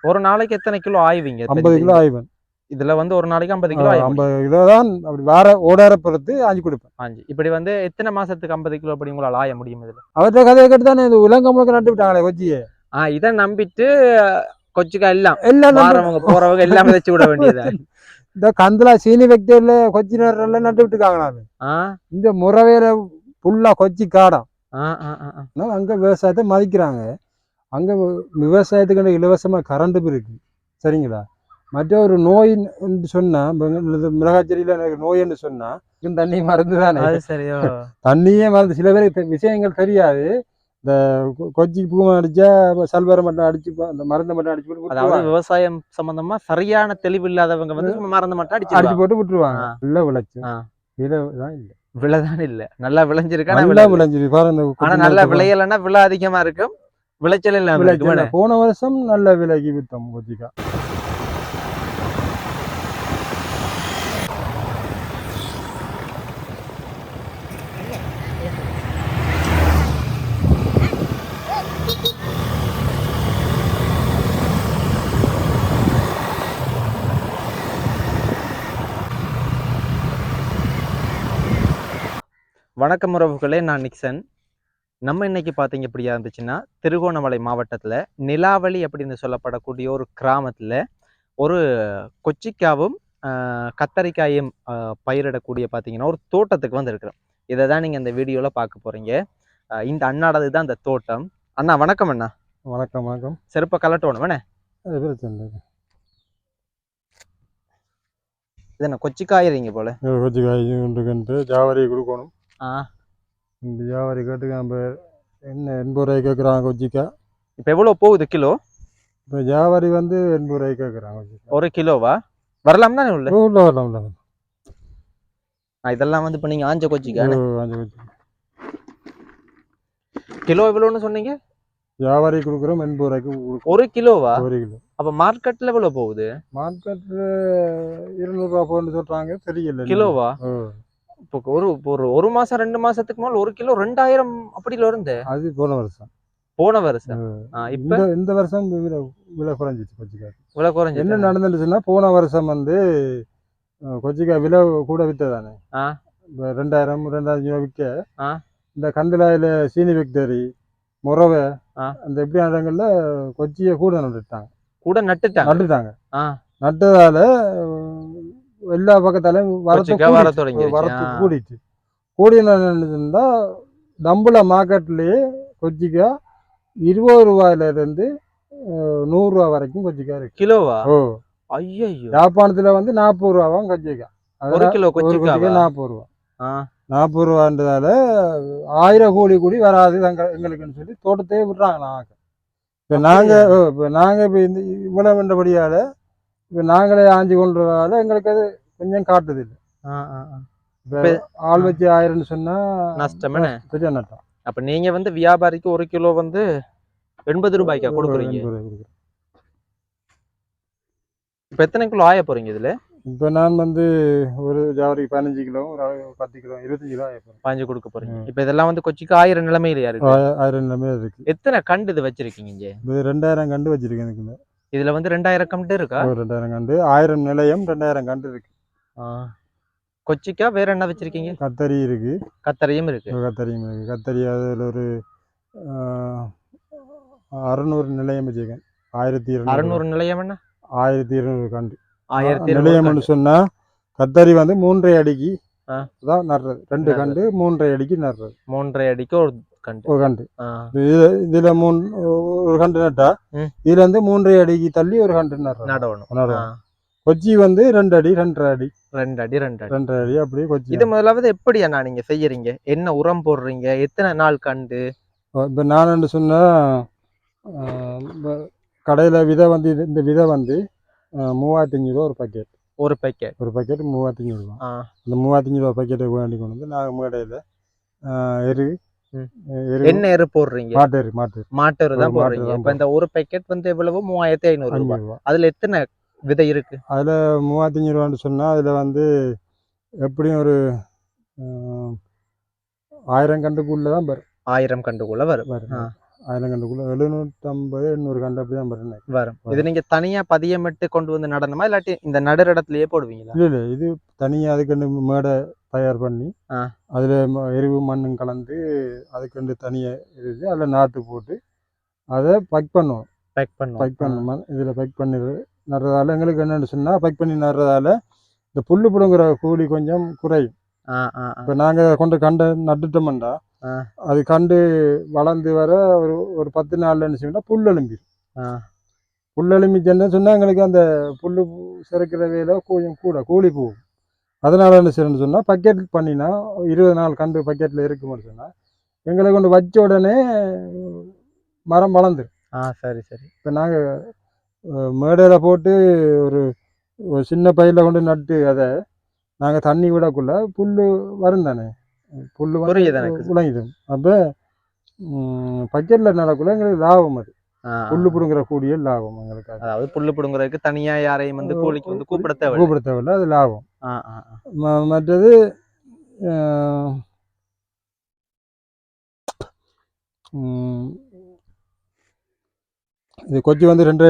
ஒரு நாளைக்கு எத்தனை கிலோ ஆய்வீங்க? 50 கிலோ ஆய்வேன். இதுல வந்து ஒரு நாளைக்கு 50 கிலோ ஆய்வு. 50 கிலோ தான் அப்படி வேற ஓடார பொறுத்து ஆஞ்சி கொடுப்பேன். ஆஞ்சி இப்படி வந்து எத்தனை மாசத்துக்கு 50 கிலோ அப்படி உங்களால் ஆய முடியும் இதுல? அவற்றை கதையை கேட்டு தானே இது உலகம் முழுக்க நட்டு விட்டாங்களே கொச்சியை. இதை நம்பிட்டு கொச்சிக்கா எல்லாம் எல்லாம் வாரவங்க போறவங்க எல்லாம் விதைச்சு விட வேண்டியதான். இந்த கந்தலா சீனி வெக்டர்ல கொச்சி நேரம் நட்டு விட்டுருக்காங்க. இந்த முறவேல ஃபுல்லா கொச்சி காடம். அங்க விவசாயத்தை மதிக்கிறாங்க. அங்க விவசாயத்துக்கு இலவசமா கரண்ட் இருக்கு. சரிங்களா? மற்ற ஒரு நோய் சொன்னா மிளகாய் செடியில எனக்கு நோய்ன்னு சொன்னா தண்ணி மருந்து தானே. சரியோ தண்ணியே மருந்து. சில பேருக்கு விஷயங்கள் தெரியாது. இந்த கொச்சி பூ அடிச்சா சல்வரை மட்டும் அடிச்சு அந்த மருந்தை மட்டும் அடிச்சு போட்டு, அதாவது விவசாயம் சம்பந்தமா சரியான தெளிவு இல்லாதவங்க வந்து மருந்து மட்டும் அடிச்சு போட்டு விட்டுருவாங்க. நல்ல விளைச்சு விளைதான் இல்லை, விளைதான் இல்ல. நல்லா விளைஞ்சிருக்கா? நல்லா விளைஞ்சிருக்கு பாருங்க. ஆனா நல்லா விளையலன்னா விலை அதிகமா இருக்கும், விளைச்சல் இல்லாம. போன வருஷம் நல்ல விலைக்கு வித்தோம் கொச்சிக்கா. வணக்கம் உறவுகளே, நான் நிக்சன். நம்ம இன்னைக்கு பார்த்தீங்க எப்படியா இருந்துச்சுன்னா, திருகோணமலை மாவட்டத்தில் நிலாவளி அப்படின்னு சொல்லப்படக்கூடிய ஒரு கிராமத்தில் ஒரு கொச்சிக்காவும் கத்தரிக்காயும் பயிரிடக்கூடிய பார்த்தீங்கன்னா ஒரு தோட்டத்துக்கு வந்து இருக்கிறோம். இதை தான் நீங்கள் இந்த வீடியோவில் பார்க்க போகிறீங்க. இந்த அண்ணாடது தான் இந்த தோட்டம். அண்ணா வணக்கம். அண்ணா வணக்கம். வணக்கம். செருப்பை கலட்டணும் வேணே. இது என்ன கொச்சிக்காயிறீங்க போல? கொச்சிக்காய் ஜாவரி கொடுக்கணும். இந்த ஜாவரி கேட்டு நம்ம என்ன 80 ரூபாய்க்கு கேட்குறாங்க கொச்சிக்காய். இப்போ எவ்வளோ போகுது கிலோ? இப்போ ஜாவரி வந்து 80 ரூபாய்க்கு கேட்குறாங்க. ஒரு கிலோவா? வரலாம் தானே உள்ள? வரலாம். இதெல்லாம் வந்து இப்போ நீங்கள் ஆஞ்ச கொச்சிக்காய். ஆஞ்ச கொச்சிக்காய் கிலோ எவ்வளோன்னு சொன்னீங்க? ஜாவரி கொடுக்குறோம் 80 ரூபாய்க்கு. ஒரு கிலோவா? ஒரு கிலோ. அப்போ மார்க்கெட்டில் எவ்வளோ போகுது? மார்க்கெட்டில் 200 ரூபா போகுதுன்னு சொல்கிறாங்க, தெரியல. கிலோவா? இப்போ ஒரு மாசம் 2 மாசத்துக்கு மேல 1 கிலோ 2000 அப்படில இருந்து. அது போன வருஷம். இப்ப இந்த வருஷம் விலை குறைஞ்சிச்சு கொச்சிக்காய். விலை குறைஞ்சி என்ன நடந்துச்சுன்னா, போன வருஷம் வந்து கொச்சிக்காய் விலை கூட வித்ததானே. 2000 விற்க இந்த கந்தலாயில சீனி விக்டரி முறவை அந்த எப்படியான இடங்கள்ல கொச்சியை கூட நட்டுட்டாங்க. நட்டதால எல்லா பக்கத்தாலையும் வரத்து கூடிட்டு கூடினா தம்புல மார்க்கெட்லயே கொச்சிக்காய் 20 ரூபாயில இருந்து 100 ரூபா வரைக்கும் கொச்சிக்காய் இருக்கு. கிலோவா? ஐயோ. யாழ்ப்பாணத்துல வந்து 40 ரூபாவும் கொச்சிக்காய். 1 கிலோ கொச்சிக்காய் 40 ரூபா. 40 ரூபான்றதால 1000 கோடி கூடி வராது எங்களுக்குன்னு சொல்லி தோட்டத்தையே விடுறாங்க. இப்ப நாங்க இப்ப இந்த இவ்வளவு வேண்டபடியால இப்ப நாங்களே ஆஞ்சி கொள்றதால எங்களுக்கு அது கொஞ்சம் காட்டுது இல்லை. ஆள் வச்சு 1000 சொன்னா நஷ்டம். பெரிய நட்டம். அப்ப நீங்க வந்து வியாபாரிக்கு 1 கிலோ வந்து 80 ரூபாய்க்கா கொடுக்குறீங்க? இப்ப எத்தனை கிலோ ஆய போறீங்க இதுல? இப்ப நான் வந்து ஒரு ஜாவரிக்கு 15 கிலோ, ஒரு 10 கிலோ, 25 கிலோ ஆய போறேன். 15 கொடுக்க போறீங்க. இப்ப இதெல்லாம் வந்து கொச்சிக்கு 1000 நிலைமையில இருக்கு. 1000 நிலைமையில இருக்கு. எத்தனை கண்டு இது வச்சிருக்கீங்க இங்க? இது 2000 கண்டு வச்சிருக்கேன். இதுல வந்து 2000 கண்டு இருக்கா? 2000 கண்டு, 1000 நிலையம், 2000 கண்டு இருக்கு. கொச்சிக்கா வேற என்ன வச்சிருக்கீங்க? கத்தரி இருக்கு. கத்தரியும் இருக்கு. கத்தரி அதுல ஒரு 600 நிலையம் வச்சிருக்கேன். 1600 நிலையம். என்ன 1200 கண்டு. 1200 நிலையம்னு சொன்னா கத்தரி வந்து 3.5 அடிக்கு தான் நடுறது. 2 கண்டு 3.5 அடிக்கு நடுறது. 3.5 அடிக்கு ஒரு கண்டு. இதுல ஒரு கண்டு நட்டா இதுல இருந்து 3.5 அடிக்கு தள்ளி ஒரு கண்டு நடணும். கொச்சி வந்து 2 அடி 2.5 அடி அப்படி கொச்சி. இது முதலாவது எப்படி அண்ணா நீங்க செய்யறீங்க? என்ன உரம் போடுறீங்க? எத்தனை நாள் கண்டு? இப்ப நான் சொன்னா கடையில விதை வந்து இந்த விதை வந்து 3500 ரூபா ஒரு பேக்கெட் 3500 ரூபா. இந்த 3500 ரூபா பேக்கெட்டை வேண்டி கொண்டு வந்து நாங்கள் மேடையில் என்ன எரு போடுறீங்க? மாட்டு எரு தான் போடுறீங்க. இப்ப இந்த ஒரு பேக்கெட் வந்து எவ்வளவு? 3500 ரூபாய். அதுல எத்தனை விதை இருக்கு? அதுல 3500 ரூபான்னு சொன்னா அதுல வந்து எப்படியும் ஒரு 1000 கண்டுக்குள்ளதான் வரும். 1000 கண்டுக்குள்ள வரும். ஆயிரங்கண்டுக்குள்ள 750-800 கண்டு அப்படி தான் வரணும் வரும். இது நீங்க தனியா பதியமிட்டு கொண்டு வந்து நடணுமா இல்லாட்டி இந்த நடுற இடத்துலயே போடுவீங்களா? இல்லை இல்லை இது தனியாக அதுக்குண்டு மேடை தயார் பண்ணி அதில் எருவு மண்ணும் கலந்து அதுக்குண்டு தனியாக இருக்கு அதில் நாற்று போட்டு அதை பைக் பண்ணுவோம். பைக் பண்ணணும் இதில் பைக் பண்ணி நடுறதால எங்களுக்கு என்னென்னு சொன்னால் பைக் பண்ணி நடுறதால இந்த புல்லு பிடுங்குற கூலி கொஞ்சம் குறையும். இப்போ நாங்கள் கொண்டு கண்டு நட்டுட்டோம்டா அது கண்டு வளர்ந்து வர ஒரு 10 நாள்ல என்ன செய்யணும்னா புல் எழும்பிடும். புல் எழும்பிச்சுன்னு சொன்னால் எங்களுக்கு அந்த புல் சிறக்கிற வேலை கொஞ்சம் கூலி போகும். அதனால என்ன செய்யணும்னு சொன்னால் பக்கெட் பண்ணினா 20 நாள் கண்டு பக்கெட்டில் இருக்குமென்னு சொன்னால் எங்களை கொண்டு வச்ச உடனே மரம் வளர்ந்துடும். சரி சரி. இப்போ நாங்கள் மேடையில் போட்டு ஒரு சின்ன பையில கொண்டு நட்டு அதை நாங்கள் தண்ணி விடக்குள்ள புல் வரும் தானே, புல் உலங்கிடும். அப்போ பக்கெட்டில் நடக்குள்ள எங்களுக்கு லாபம் அது புல்லு பிடுங்குற கூடிய லாபம் எங்களுக்கு. அதாவது புல்லு பிடுங்குறதுக்கு தனியா யாரையும் வந்து கூலிக்கு வந்து கூப்பிட தேவையில்லை, அது லாபம். மற்றது இது கொச்சி வந்து 2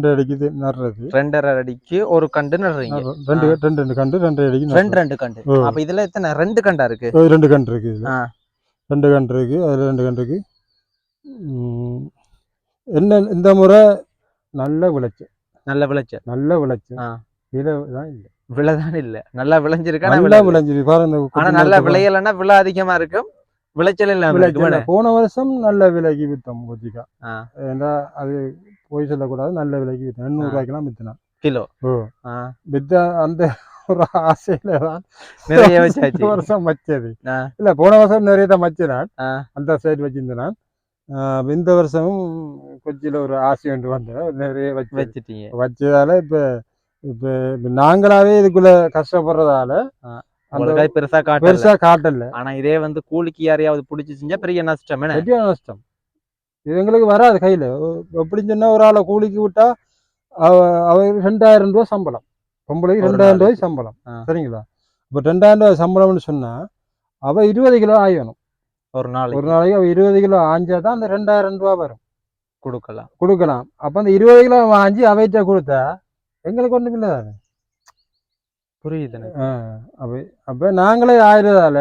அடிக்கு இது நடுறது. 2.5 அடிக்கு ஒரு கண்டு நடுறீங்க. 2 கண்டு 2 அடிக்கு 2 கண்டு. அப்ப இதுல எத்தனை 2 கண்டா இருக்கு? 2 கண்டு இருக்கு. 2 கண்டு இருக்கு. அதுல 2 கண்டு இருக்கு. என்ன இந்த முறை நல்ல விளைச்சல். விலைதான் இல்லை. விலைதான் இல்லை. நல்லா விளைஞ்சிருக்கா? நல்லா விளைஞ்சிருக்கு பாருங்க. ஆனா நல்லா விளையலன்னா விலை அதிகமா இருக்கும், விளைச்சல் இல்லாம. போன வருஷம் நல்ல விலைக்கு வித்தோம் கொச்சிக்கா. ஏன்னா அது போய் சொல்லக்கூடாது, நல்ல விலைக்கு வித்தோம். 800 ரூபாய்க்கெல்லாம் வித்தினோம் கிலோ. வித்த அந்த ஒரு ஆசையில தான் நிறைய வச்சாச்சு. வருஷம் வச்சது இல்ல, போன வருஷம் நிறைய தான் வச்சினான், அந்த சைடு வச்சிருந்தான். இந்த வருஷமும் கொச்சியில ஒரு ஆசை ஒன்று வந்து நிறைய வச்சுட்டீங்க. வச்சதால இப்ப நாங்களாவே இதுக்குள்ள கஷ்டப்படுறதால பெருசா காட்டல. ஆனா இதே வந்து கூலிக்கு யாரையாவது பிடிச்சி செஞ்சா பெரிய நஷ்டம். பெரிய நஷ்டம் இது எங்களுக்கு வராது கையில. எப்படின்னு சொன்னா ஒரு ஆளை கூலிக்கு விட்டா அவர் 2000 ரூபாய் சம்பளம், பொம்பளைக்கு 2000 ரூபாய் சம்பளம். சரிங்களா? இப்ப 2000 ரூபாய் சம்பளம்னு சொன்னா அவ 20 கிலோ ஆயணும் ஒரு நாளைக்கு. அவ 20 கிலோ ஆஞ்சாதான் அந்த 2000 ரூபாய் வரும். கொடுக்கலாம். அப்ப அந்த 20 கிலோ ஆஞ்சி அவைட்ட கொடுத்தா எங்களுக்கு ஒண்ணும் இல்லை. புரியுது. அப்ப நாங்களே ஆயிரதால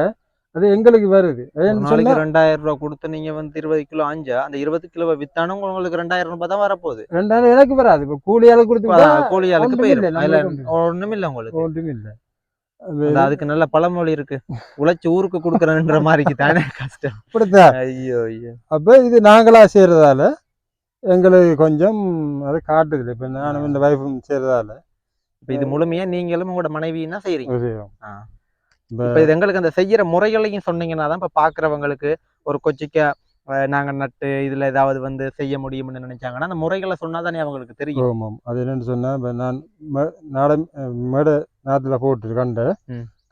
அது எங்களுக்கு வருது. 2000 ரூபாய் கொடுத்து நீங்க வந்து 20 கிலோ ஆஞ்சா அந்த 20 கிலோ வித்தானும் உங்களுக்கு 2000 ரூபாய் தான் வரப்போகுது. 2000 எனக்கு வராது. இப்ப கூலியாளுக்கு கொடுத்து கூலியாளுக்கு ஒண்ணும் இல்லை, உங்களுக்கு ஒன்றும் இல்லை. அதுக்கு நல்ல பழமொழி இருக்கு, உழைச்சு ஊருக்கு கொடுக்கறன்ற மாதிரி தானே கஷ்டம். ஐயோ ஐயோ. அப்ப இது நாங்களா செய்யறதால எங்களுக்கு கொஞ்சம் அது காட்டுது. இப்ப நானும் இந்த வைஃபும் செய்யறதால இப்ப இது முழுமையா நீங்களும் உங்களோட மனைவியும் தான் செய்றீங்க. இப்ப இது எங்களுக்கு அந்த செய்யற முறைகளையும் சொன்னீங்கன்னா தான் இப்ப பாக்குறவங்களுக்கு ஒரு கொச்சிக்கா நாங்க நட்டு இதுல ஏதாவது வந்து செய்ய முடியும்னு நினைச்சாங்கன்னா அந்த முறைகளை சொன்னாதானே அவங்களுக்கு தெரியும். அது என்னன்னு சொன்னா, நான் மேடை நாத்துல போட்டு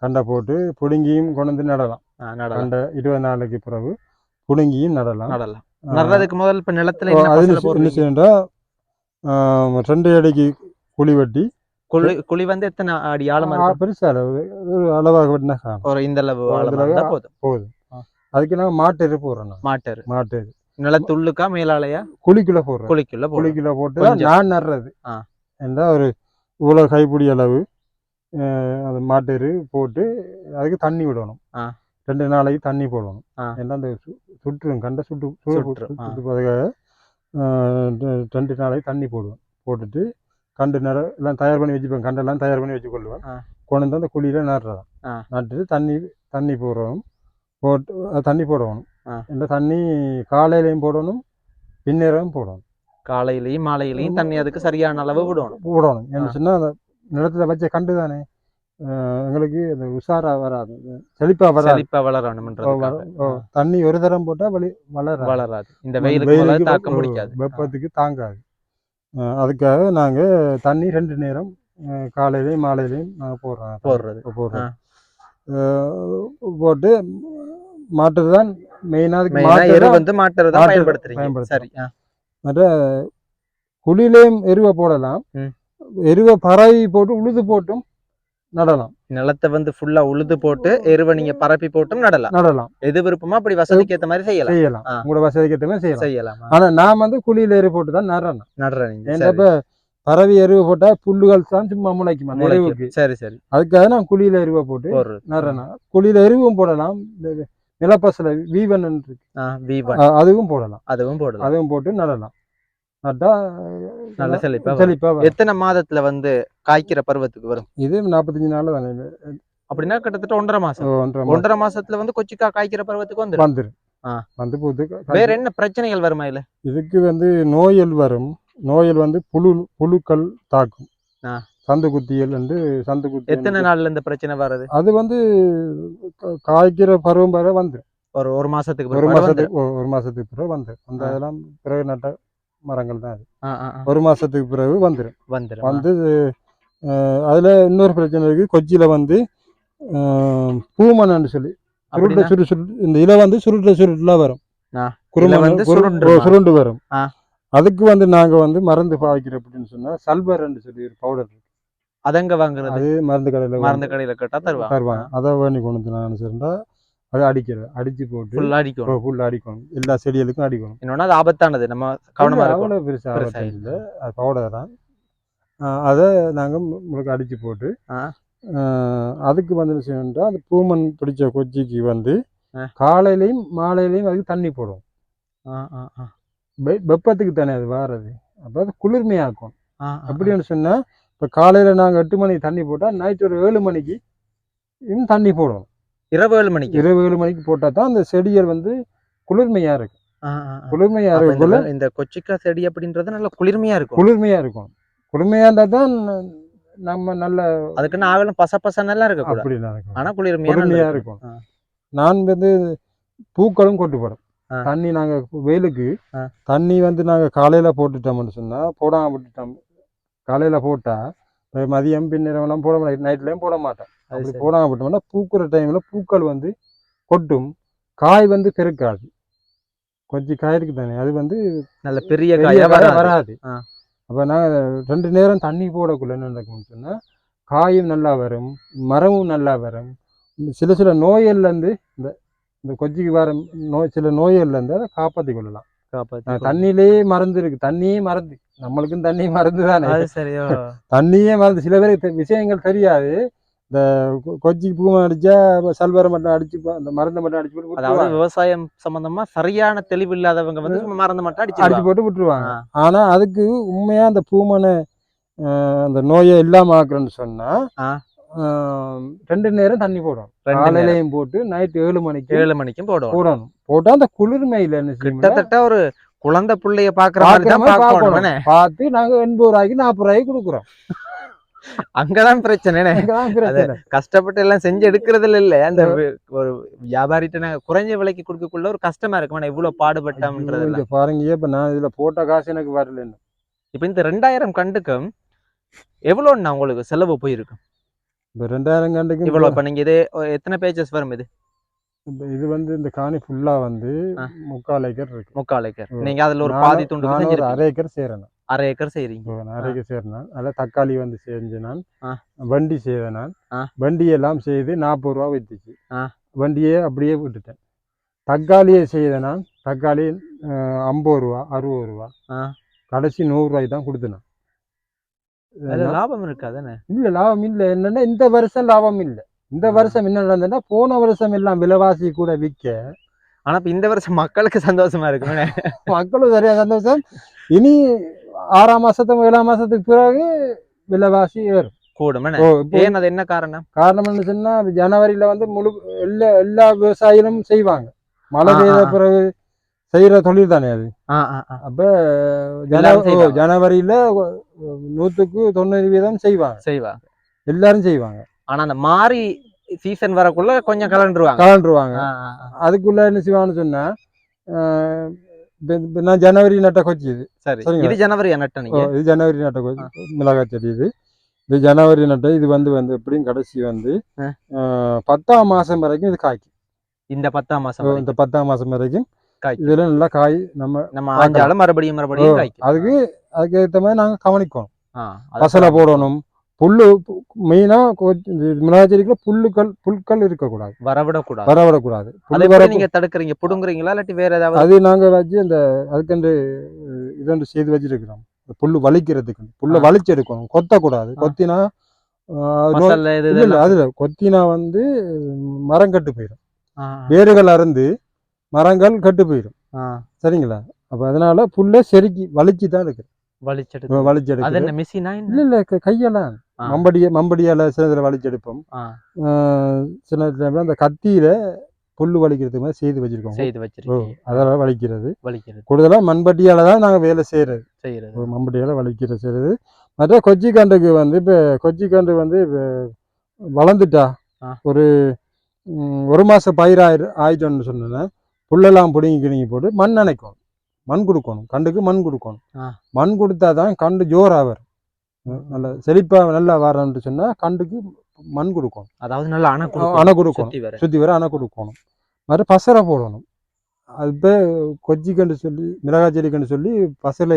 கண்டை போட்டு புடுங்கியும் கொண்டு வந்து நடலாம். கண்ட 20 நாளைக்கு பிறகு புடுங்கியும் நடலாம். நடுறதுக்கு முதல் இப்ப நிலத்துல என்ன செய்யணும்டா, 2 அடிக்கு குழி வெட்டி, குழி வந்து எத்தனை அடி ஆழமா? பெருசா ஒரு அளவாக வெட்டினா ஒரு இந்த அளவு போதும். அதுக்கு நான் மாட்டேரு போடுறேன். மாட்டேரு நிலத்துள்ளுக்கா மேலாலையா? குழிக்குள்ள போடுறேன். குழிக்குள்ள போட்டு நான் நடுறது. என்றா ஒரு இவ்வளவு கைப்பிடி அளவு அது மாட்டேரு போட்டு அதுக்கு தண்ணி விடணும். 2 நாளைக்கு தண்ணி போடணும். ஏன்னா அந்த சுற்றும் கண்ட சுட்டுறதுக்காக 2 நாளைக்கு தண்ணி போடுவேன். போட்டுட்டு கண்டு எல்லாம் தயார் பண்ணி வச்சுப்பேன். கண்டெல்லாம் தயார் பண்ணி வச்சு கொள்ளுவேன். கொண்டு வந்து அந்த குழியில நடுறதான். நட்டுட்டு தண்ணி போடுறோம். போட்டு தண்ணி போடணும். இந்த தண்ணி காலையிலையும் போடணும், பின்னேரம் போடணும். காலையிலையும் மாலையிலையும் தண்ணி அதுக்கு சரியான அளவு விடணும். என்ன சொன்னா அந்த நிலத்துல வச்ச கண்டு தானே எங்களுக்கு அந்த உஷாரா வராது, செழிப்பா வளரணும். தண்ணி ஒரு தரம் போட்டா வளராது. இந்த வெயிலுக்கு தாக்கம் பிடிக்காது, வெப்பத்துக்கு தாங்காது. அதுக்காக நாங்க தண்ணி 2 நேரம் காலையிலையும் மாலையிலையும் நாங்கள் போடுறோம். போட்டு மாட்டுறதுதான் மற்ற குழியிலையும் எருவை போடலாம். எருவை பரவி போட்டு உழுது போட்டும் நடலாம். நிலத்தை வந்து ஃபுல்லா உழுது போட்டு எருவை நீங்க பரப்பி போட்டும் நடலாம். எது விருப்பமா அப்படி வசதிக்கு ஏத்த மாதிரி செய்யலாம். உங்களோட வசதிக்கு ஏத்த மாதிரி செய்யலாம். ஆனா நான் வந்து குழியில எரு போட்டு தான் நடுறேன். நீங்க இப்ப பறவை எருவை போட்டா புல்லுகள் தான் சும்மா முளைக்கும் எருவுக்கு. சரி அதுக்காக நான் குழியில எருவை போட்டு நடுறேன். குழியில எருவும் போடலாம். நிலப்பசல வீவன் இருக்கு, அதுவும் போட்டு நடலாம். நட்டா நல்ல செழிப்பா. எத்தனை மாதத்துல வந்து காய்க்கிற பருவத்துக்கு வரும்? இது 45 நாள்ல தானே. அப்படின்னா கிட்டத்தட்ட 1.5 மாசம். 1.5 மாசத்துல வந்து கொச்சிக்காய் காய்க்கிற பருவத்துக்கு வந்துரும். வந்து போது வேற என்ன பிரச்சனைகள் வருமா இல்ல? இதுக்கு வந்து நோயல் வரும். நோயல் வந்து புழுக்கள் தாக்கும். சந்து குத்தியல் வந்து எத்தனை நாள்ல இந்த பிரச்சனை வருது? அது வந்து காய்க்கிற பருவம் வரை வந்துடும். ஒரு மாசத்துக்கு ஒரு மாசத்துக்கு பிறகு வந்துடும். அந்த இதெல்லாம் பிறகு நட்ட மரங்கள் தான் அது. ஒரு மாசத்துக்கு பிறகு வந்துடும். வந்து அதுல இன்னொரு பிரச்சனை இருக்கு. கொச்சியில வந்து பூமணன்னு சொல்லி இந்த இலை வந்து சுருட்டுல வரும். சுருண்டு வரும். அதுக்கு வந்து நாங்க வந்து மருந்து பாய்க்கிறோம் அப்படின்னு சொன்னா சல்பர் சொல்லி ஒரு பவுடர் இருக்கு. அதங்க வாங்குறது? அது மருந்து கடையில கேட்டா தருவாங்க. அதை வேணி கொண்டு நான் சொல்றா அதை அடிச்சு போட்டு ஃபுல்லா அடிக்கணும். எல்லா செடிகளுக்கும் அடிக்கணும். இன்னொன்னு அது ஆபத்தானது, நம்ம கவனமா இருக்கணும். அவ்வளவு பெருசா ஆபத்து இல்லை, அது பவுடர் தான். அதை நாங்க உங்களுக்கு அடிச்சு போட்டு அதுக்கு வந்து என்ன செய்யணும்னா அந்த பூமன் பிடிச்ச கொச்சிக்கு வந்து காலையிலையும் மாலையிலையும் அதுக்கு தண்ணி போடும். வெப்பத்துக்கு தானே அது வாரது. அப்போ அது குளிர்மையாக்கும். அப்படின்னு சொன்னா இப்போ காலையில நாங்கள் 8 மணிக்கு தண்ணி போட்டால் நைட்டு ஒரு 7 மணிக்கு இன்னும் தண்ணி போடணும். இரவு 7 மணிக்கு போட்டால் தான் அந்த செடிகள் வந்து குளிர்மையா இருக்கும். குளிர்மையா இருக்குள்ள இந்த கொச்சிக்காய் செடி அப்படின்றது நல்ல குளிர்மையா இருக்கும். குளிர்மையா இருந்தா தான் நம்ம நல்ல அதுக்குன்னு ஆகலும் பசப்பசன்னெல்லாம் இருக்கு. அப்படின்னா இருக்கும். ஆனா குளிர்மையா இருக்கும். நான் வந்து பூக்களும் கொட்டுப்படும். தண்ணி நாங்க வெயிலுக்கு தண்ணி வந்து நாங்க காலையில போட்டுட்டோம்னு சொன்னா போடாம விட்டுட்டோம். காலையில போட்டா மதியம் பின்னெல்லாம் போட மாட்டோம், நைட்லயும் போட மாட்டோம். அப்படி போடாம விட்டோம்னா பூக்குற டைம்ல பூக்கள் வந்து கொட்டும், காய் வந்து பெருக்காது. கொஞ்சம் காய் இருக்கு தானே, அது வந்து நல்ல பெரிய காயா வராது. அப்போ நாங்கள் 2 நேரம் தண்ணி போடக்குள்ள என்ன நடக்கும்னு சொன்னால் காயும் நல்லா வரும், மரமும் நல்லா வரும். சில நோயல்லேருந்து இந்த கொச்சிக்கு வர சில நோயல்லேருந்து அதை காப்பாற்றி கொள்ளலாம். தண்ணியிலேயே மருந்து இருக்கு. தண்ணியே மருந்து, நம்மளுக்கும் தண்ணி மருந்து தானே. தண்ணியே மருந்து. சில பேருக்கு விஷயங்கள் தெரியாது. இந்த கொச்சிக்கு பூமை அடிச்சா சல்வரை மட்டும் அடிச்சு அந்த மருந்தை மட்டும் அடிச்சு போட்டு, அதாவது விவசாயம் சம்பந்தமா சரியான தெளிவு இல்லாதவங்க வந்து மருந்து மட்டும் அடிச்சு போட்டு விட்டுருவாங்க. ஆனா அதுக்கு உண்மையா அந்த பூமனை அந்த நோயை இல்லாம ஆக்குறேன்னு சொன்னா 2 நேரம் தண்ணி போடணும். காலையிலையும் போட்டு நைட் 7 மணிக்கும் போடணும். போட்டா அந்த குளிர்மையில கிட்டத்தட்ட ஒரு குழந்தை பிள்ளைய பார்த்து நாங்க 80 ரூபாய்க்கு 40 ரூபாய்க்கு கொடுக்குறோம். அங்கதான் பிரச்சனை. கஷ்டப்பட்டு எல்லாம் செஞ்சு எடுக்கிறதுல இல்ல, அந்த ஒரு வியாபாரிட்ட குறைஞ்ச விலைக்கு கொடுக்கக்குள்ள ஒரு கஷ்டமா இருக்கு. இவ்வளவு பாடுபட்டோம்ன்றது பாருங்க. இப்ப நான் இதுல போட்ட காசு எனக்கு வரல. இப்ப இந்த 2000 கண்டுக்கும் எவ்வளவுன்னா உங்களுக்கு செலவு போயிருக்கு? இப்ப 2000 கண்டுக்கு இவ்வளவு. இப்ப நீங்க இது எத்தனை பேஜஸ் வரும்? இது வந்து இந்த காணி ஃபுல்லா வந்து 3/4 ஏக்கர் இருக்கு. 3/4 ஏக்கர். நீங்க அதுல ஒரு பாதி துண்டு செஞ்சிருக்கீங்க. 1/2 ஏக்கர் செய்றேன். 1/2 ஏக்கர் செய்றீங்க. 1/2 ஏக்கர் செய்றேன். அதுல தக்காளி வந்து செஞ்சு நான் வண்டி செய்தேன். நான் வண்டி எல்லாம் செய்து 40 ரூபா வித்துச்சு. வண்டியே அப்படியே விட்டுட்டேன். தக்காளியை செய்தேன். நான் தக்காளி 50 ரூபா 60 ரூபா, கடைசி 100 ரூபாய்க்கு தான் கொடுத்தேன். லாபம் இருக்காதானே? இல்ல, லாபம் இல்லை. என்னன்னா இந்த வருஷம் லாபம் இல்லை. இந்த வருஷம் என்ன நடந்ததுன்னா போன வருஷம் எல்லாம் விலைவாசி கூட விற்க. ஆனா இப்ப இந்த வருஷம் மக்களுக்கு சந்தோஷமா இருக்கு. மக்களும் சரியா சந்தோஷம். இனி 6ஆம் மாசத்துக்கு 7ஆம் மாசத்துக்கு பிறகு விலைவாசி ஏறும், கூடும். ஏன், அது என்ன காரணம்? காரணம்னு சொன்னா ஜனவரியில வந்து எல்லா விவசாயிகளும் செய்வாங்க. மழை பெய்த பிறகு செய்யற தொழில் தானே அது. அப்ப ஜனவரியில 100க்கு 90% செய்வாங்க. எல்லாரும் செய்வாங்க. ஆனா அந்த மாறி சீசன் வரக்குள்ள கொஞ்சம் கலண்டுருவாங்க. அதுக்குள்ள என்ன செய்வான்னு சொன்னா நான் ஜனவரி நட்ட கொச்சி. இது ஜனவரி நட்ட கொச்சி மிளகாய் செடி. இது ஜனவரி நட்ட. இது வந்து எப்படியும் கடைசி வந்து 10ஆம் மாசம் வரைக்கும் இது காய்க்கும். இந்த 10ஆம் மாசம் வரைக்கும் இதுல நல்லா காய் நம்ம மறுபடியும் அதுக்கு ஏற்ற மாதிரி நாங்க கவனிக்கணும். பசலை போடணும், புல்லு மெயினாக மிளகாய் செடிக்குள்ள புல்கள் இருக்கக்கூடாது, வரவிடக்கூடாது. நீங்க தடுக்கிறீங்க, புடுங்குறீங்களா இல்லாட்டி வேற ஏதாவது? அது நாங்கள் வச்சு அந்த அதுக்கு இதொன்று செய்து வச்சிருக்கிறோம். புல்லு வலிக்கிறதுக்கு புல்லை வலிச்சு எடுக்கணும், கொத்தக்கூடாது. கொத்தினா இல்லை, அதுல கொத்தினா வந்து மரம் கட்டு போயிடும், வேர்கள் அறுந்து மரங்கள் கட்டு போயிடும். சரிங்களா? அப்ப அதனால புல்லை செருக்கி வலிச்சு தான் இருக்கு, வலிச்செடுக்கும். இல்ல இல்ல, கையெல்லாம் மம்படியால சில வலிச்செடுப்போம். சில டைம்ல அந்த கத்தியில புல்லு வலிக்கிறதுக்கு மாதிரி செய்து வச்சிருக்கோம். அதெல்லாம் வலிக்கிறது கூடுதலா மண்பட்டியால தான் நாங்க வேலை செய்யறது. மம்பட்டியால செய்யறது. மற்ற கொச்சிக்கண்டுக்கு வந்து இப்ப கொச்சிக்கண்டு வந்து வளர்ந்துட்டா ஒரு மாசம் பயிர் ஆயிட்டோம்னு சொன்னா புல்லெல்லாம் பிடுங்கி போட்டு மண் அணைக்கணும், மண் கொடுக்கணும், கண்டுக்கு மண் கொடுக்கணும். மண் கொடுத்தாதான் கண்டு ஜோரா வரும், நல்ல செழிப்பா நல்லா வரணும்னு சொன்னா கண்டுக்கு மண் கொடுக்கணும். அதாவது நல்லா அணை கொடுக்கணும், சுத்தி வர அணை கொடுக்கணும். மற்ற பசரை போடணும். அது இப்போ கொச்சிக்கண்டு சொல்லி மிளகாய் செடிக்கண்டு சொல்லி பசலை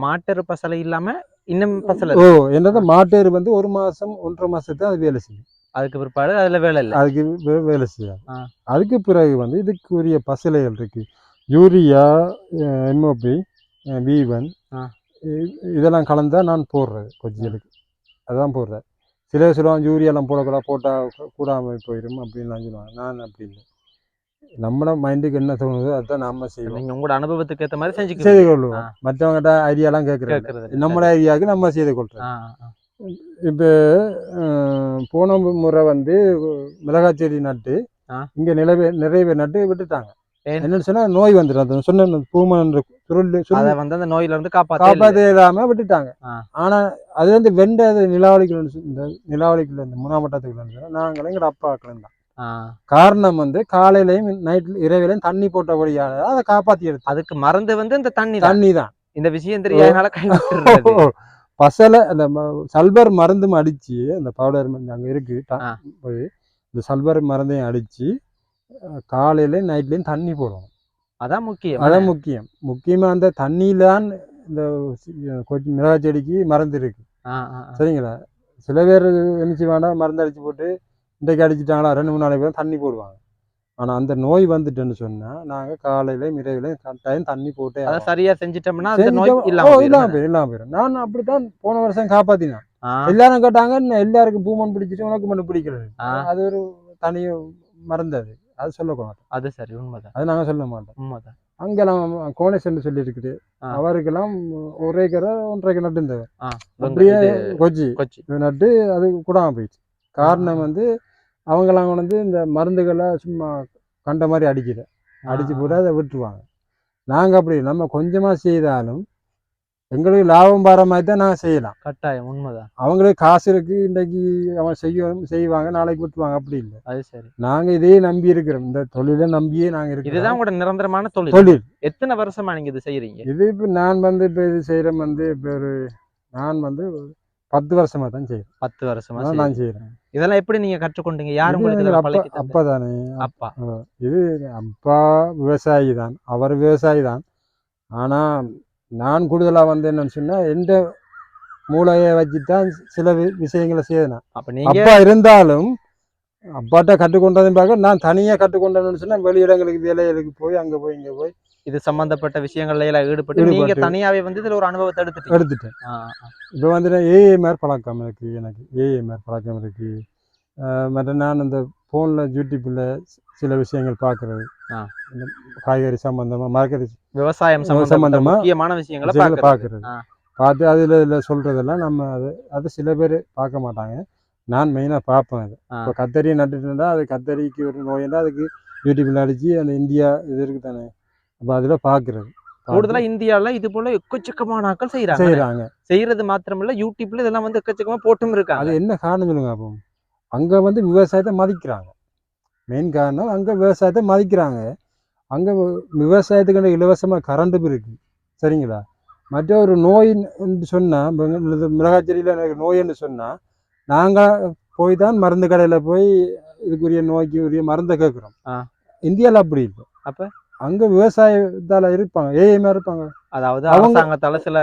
மாட்டேறு பசலை இல்லாம இன்னும் பசலை. என்னதான் மாட்டேறு வந்து 1 மாசம் 1.5 மாசத்துக்கு அது வேலை செய்யும். அதுக்கு பிற்பாடு அதுல வேலை இல்லை, அதுக்கு வேலை செய்யாது. அதுக்கு பிறகு வந்து இதுக்குரிய பசலைகள் இருக்கு, யூரியா, MOP, V1 இதெல்லாம் கலந்தா நான் போடுறது கொச்சிகளுக்கு. அதான் போடுறேன். சில சொல்லுவாங்க யூரியாலாம் போடக்கூடாது, போட்டால் கூடாமல் போயிடும் அப்படின்லாம் சொல்லுவாங்க. நான் அப்படி இல்லை, நம்மளோட மைண்டுக்கு என்ன தோணுதோ அதுதான் நம்ம செய்வோம். நீங்கள் உங்களோட அனுபவத்துக்கு ஏற்ற மாதிரி செய்து கொள்வோம். மற்றவங்ககிட்ட ஐடியாலாம் கேட்குறது, நம்மளோட ஐடியாவுக்கு நம்ம செய்து கொள்றோம். இப்போ போன முறை வந்து மிளகாய் செடி நட்டு இங்கே நிறைய பேர் நட்டு விட்டுட்டாங்க. என்னன்னு சொன்னா நோய் வந்துடும், சொன்ன பூமன் வந்து அந்த நோயில இருந்து காப்பாற்றாம விட்டுட்டாங்க. ஆனா அது வந்து வெண்ட நிலாவளிக்குள்ள இந்த 3ஆம் வட்டத்துக்குள்ள நாங்களும் எங்க அப்பாக்களும் தான். காரணம் வந்து காலையிலையும் நைட்ல இரவிலையும் தண்ணி போட்டபடியால அதை காப்பாத்தி எடுத்து. அதுக்கு மருந்து வந்து இந்த தண்ணி தான். இந்த விஷயம் தெரியாதனால பசலை அந்த சல்பர் மருந்தும் அடிச்சு, அந்த பவுடர் அங்க இருக்கு, இந்த சல்பர் மருந்தையும் அடிச்சு காலையில நைட்லயும் தண்ணி போடணும். அதான் முக்கியம். முக்கியமா அந்த தண்ணியில்தான் இந்த மிளகாய் செடிக்கு மருந்து இருக்கு. சரிங்களா? சில பேர் என்ன செய்வாங்க, மருந்து அடிச்சு போட்டு இன்றைக்கு அடிச்சுட்டாங்களா 2-3 நாளைக்கு பேர் தண்ணி போடுவாங்க. ஆனா அந்த நோய் வந்துட்டுன்னு சொன்னா நாங்க காலையிலையும் இரவிலையும் கட்டாயம் தண்ணி போட்டு சரியா செஞ்சிட்டோம்னா இல்லாம போயிடும். நான் அப்படித்தான் போன வருஷம் காப்பாத்தினேன். எல்லாரும் கேட்டாங்க, எல்லாருக்கும் பூமன் பிடிச்சிட்டு உனக்கு மட்டும் பிடிக்கிறது, அது ஒரு தனி மருந்து, அது சொல்லக்கூடாது. அது சரி, உண்மைதான். அது நாங்க சொல்ல மாட்டோம். உண்மைதான். அங்கெல்லாம் கோணேசன் சொல்லி இருக்குது, அவருக்கெல்லாம் 1 ஏக்கரை 1.5 ஏக்கர் நட்டு இருந்தவர். அப்படியே கொச்சி நட்டு அது கூடாம போயிடுச்சு. காரணம் வந்து அவங்கெல்லாம் வந்து இந்த மருந்துகளை சும்மா கண்ட மாதிரி அடிச்சு போட்டு அதை விட்டுருவாங்க. நாங்கள் அப்படி நம்ம கொஞ்சமாக செய்தாலும் எங்களுக்கு லாபம் வர மாதிரி தான் நாங்கள் செய்யலாம். கட்டாயம், உண்மைதான். அவங்களுக்கு காசு இருக்கு, இன்றைக்கு அவன் செய்வாங்க, நாளைக்கு விட்டுருவாங்க, அப்படி இல்லை. அது சரி. நாங்கள் இதையே நம்பி இருக்கிறோம், இந்த தொழிலை நம்பியே நாங்கள் இருக்கிறோம். இதுதான் உங்களோட நிரந்தரமான தொழில். எத்தனை வருஷமா நீங்க இது செய்யறீங்க? இது இப்போ நான் வந்து இப்போ இது செய்கிறேன் வந்து இப்போ நான் வந்து 10 வருஷமா தான் செய்யறேன். 10 வருஷமா நான் செய்யறேன். இதெல்லாம் எப்படி நீங்க கற்றுக்கொண்டீங்க? யாரும் உங்களுக்கு? அப்பா தானே. அப்பா. இது அப்பா விவசாயி தான், அவர் விவசாயி தான். ஆனா நான் கூடுதலா வந்து என்னன்னு சொன்னா எந்த மூளையை வச்சுதான் சில விஷயங்களை செய்யணும். அப்பா இருந்தாலும் அப்பாட்ட கற்றுக்கொண்டதுன்னு பார்க்க நான் தனியா கற்றுக்கொண்டேன்னு சொன்னா வெளியிடங்களுக்கு வேலைகளுக்கு போய் அங்க போய் இங்க போய் இது சம்பந்தப்பட்ட விஷயங்கள்ல எல்லாம் ஈடுபட்டு நீங்க தனியாவே வந்து இதுல ஒரு அனுபவத்தை எடுத்துட்டேன். இப்போ வந்து ஏஎம்ஆர் பழக்கம் இருக்கு, எனக்கு ஏஎம்ஆர் பழக்கம் இருக்கு. மற்ற நான் அந்த போன்ல யூடியூப்ல சில விஷயங்கள் பார்க்கறது, இந்த காய்கறி சம்பந்தமா மார்க்கெட் விவசாயம் சம்பந்தமா முக்கியமான விஷயங்களை பார்க்கறது, பார்த்து அதுல சொல்றதெல்லாம் நம்ம அது சில பேர் பார்க்க மாட்டாங்க. நான் மெயினாக பார்ப்பேன். அது இப்போ கத்தரி நட்டுட்டுனா அது கத்தரிக்கு ஒரு நோய்னா அதுக்கு யூடியூப்ல அடிச்சு அந்த இந்தியா இது இருக்கு தானே, அப்போ அதில் பார்க்குறது. கூடுதலா இந்தியாவில் இது போல எக்கச்சக்கமான ஆட்கள் செய்யறாங்க. செய்யறது மாத்திரமில்ல, யூடியூப்ல இதெல்லாம் வந்து எக்கச்சக்கமா போட்டும் இருக்காங்க. அது என்ன காரணம் சொல்லுங்க? அப்போ அங்கே வந்து விவசாயத்தை மதிக்கிறாங்க. மெயின் காரணம் அங்கே விவசாயத்தை மதிக்கிறாங்க. அங்கே விவசாயத்துக்கு இலவசமாக கரண்ட்டும் இருக்கு. சரிங்களா? மற்ற ஒரு நோயின்னு சொன்னால், மிளகாய் செடியில் எனக்கு நோயின்னு சொன்னால் நாங்கள் போய் தான் மருந்து கடையில் போய் இதுக்குரிய நோய்க்கு உரிய மருந்தை கேட்குறோம். இந்தியாவில் அப்படி இல்லை. அப்போ அங்கே விவசாயத்தால் இருப்பாங்க, ஏஎம்ஆர் இருப்பாங்க. அதாவது அரசாங்கத்தால் சில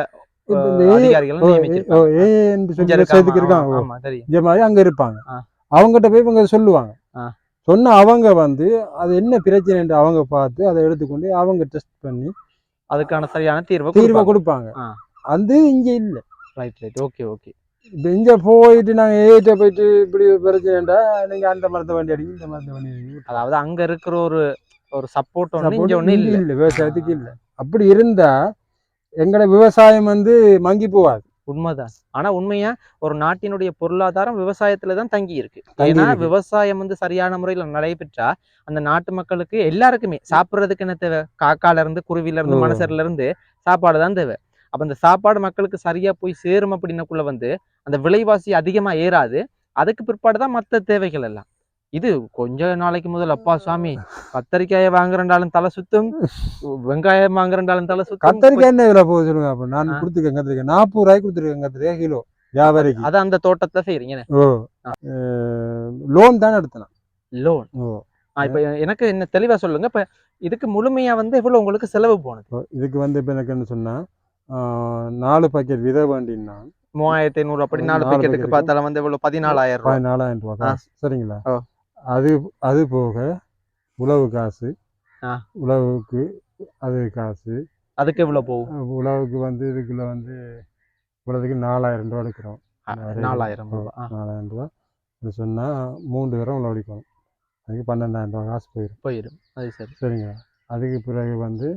இப்ப இந்த அதிகாரிகள் நியமிச்சிருப்பாங்க. என்று இங்க சொல்லி இருக்காம, சேர்த்துக்கு இருக்காங்க. ஆமா தெரியும். இந்த மாதிரி அங்க இருப்பாங்க. ஆ. அவங்ககிட்ட போய் இவங்க சொல்லுவாங்க. ஆ. சொன்ன அவங்க வந்து அது என்ன பிரச்சனை என்று அவங்க பார்த்து அதை எடுத்துக்கொண்டு அவங்க டெஸ்ட் பண்ணி அதுக்கான சரியான தீர்வை தீர்வு கொடுப்பாங்க. ஆ. அது இங்க இல்ல. Right okay okay. இப்போ இங்க போயிட்டு நாங்க ஏட்ட போயிட்டு இப்படி பிரச்சனைடா நீங்க அந்த மரத்தை வண்டி அடிங்க இந்த மரத்தை வண்டி அடிங்க. அதாவது அங்க இருக்கிற ஒரு சப்போர்ட் ஒண்ணு இங்க ஒண்ணு இங்க இல்ல. இல்ல, விவசாயத்துக்கு இல்ல. அப்படி இருந்தா எங்கட விவசாயம் வந்து மங்கி போவாது. உண்மைதான். ஆனா உண்மையா ஒரு நாட்டினுடைய பொருளாதாரம் விவசாயத்துல தான் தங்கி இருக்கு. தங்கி ஏன்னா இருக்கு. விவசாயம் வந்து சரியான முறையில் நடைபெற்றா அந்த நாட்டு மக்களுக்கு எல்லாருக்குமே சாப்பிட்றதுக்கு என்ன தேவை? காக்கால இருந்து, குருவில இருந்து, மனுஷர்ல இருந்து சாப்பாடு தான் தேவை. அப்ப அந்த சாப்பாடு மக்களுக்கு சரியா போய் சேரும் அப்படின்னக்குள்ள வந்து அந்த விலைவாசி அதிகமா ஏறாது. அதுக்கு பிற்பாடுதான் மற்ற தேவைகள் எல்லாம். இது கொஞ்ச நாளைக்கு முதல் அப்பா சாமி கத்தரிக்காயை வாங்குறண்டாலும் தலை சுத்தும், வெங்காயம் வாங்குறண்டாலும் தலை சுத்தும். கத்தரிக்காய் என்ன விலை போகுது சொல்லுங்க. அப்ப நான் கொடுத்துருக்கேன் கத்திரிக்காய் 40 ரூபாய்க்கு கொடுத்துருக்கேன் கத்திரிக்காய் கிலோ வியாபாரிக்கு. அது அந்த தோட்டத்தை செய்றீங்க. லோன் தானே எடுத்தேன். லோன். இப்ப எனக்கு என்ன தெளிவா சொல்லுங்க. இப்ப இதுக்கு முழுமையா வந்து எவ்வளவு உங்களுக்கு செலவு போனது? இதுக்கு வந்து இப்ப எனக்கு என்ன சொன்னா 4 பாக்கெட் விதை வேண்டினா 3500 அப்படி 4 பாக்கெட்டுக்கு பார்த்தாலும் வந்து எவ்வளவு? 14,000 ரூபாய். 14,000 ரூபாய். சரிங்களா? அது அது போக உழவு காசு, உழவுக்கு அது காசு, அதுக்கு எவ்வளவு போகும்? உழவுக்கு வந்து இதுக்குள்ள வந்து உழவுக்கு 4,000 ரூபாய் எடுக்கிறோம். 4,000 ரூபாய். 4,000 ரூபாய். இது சொன்னா 3 தரம் உழவடிக்கணும். அதுக்கு 12,000 ரூபாய் காசு போயிடும். அது சரி. சரிங்களா? அதுக்கு பிறகு வந்து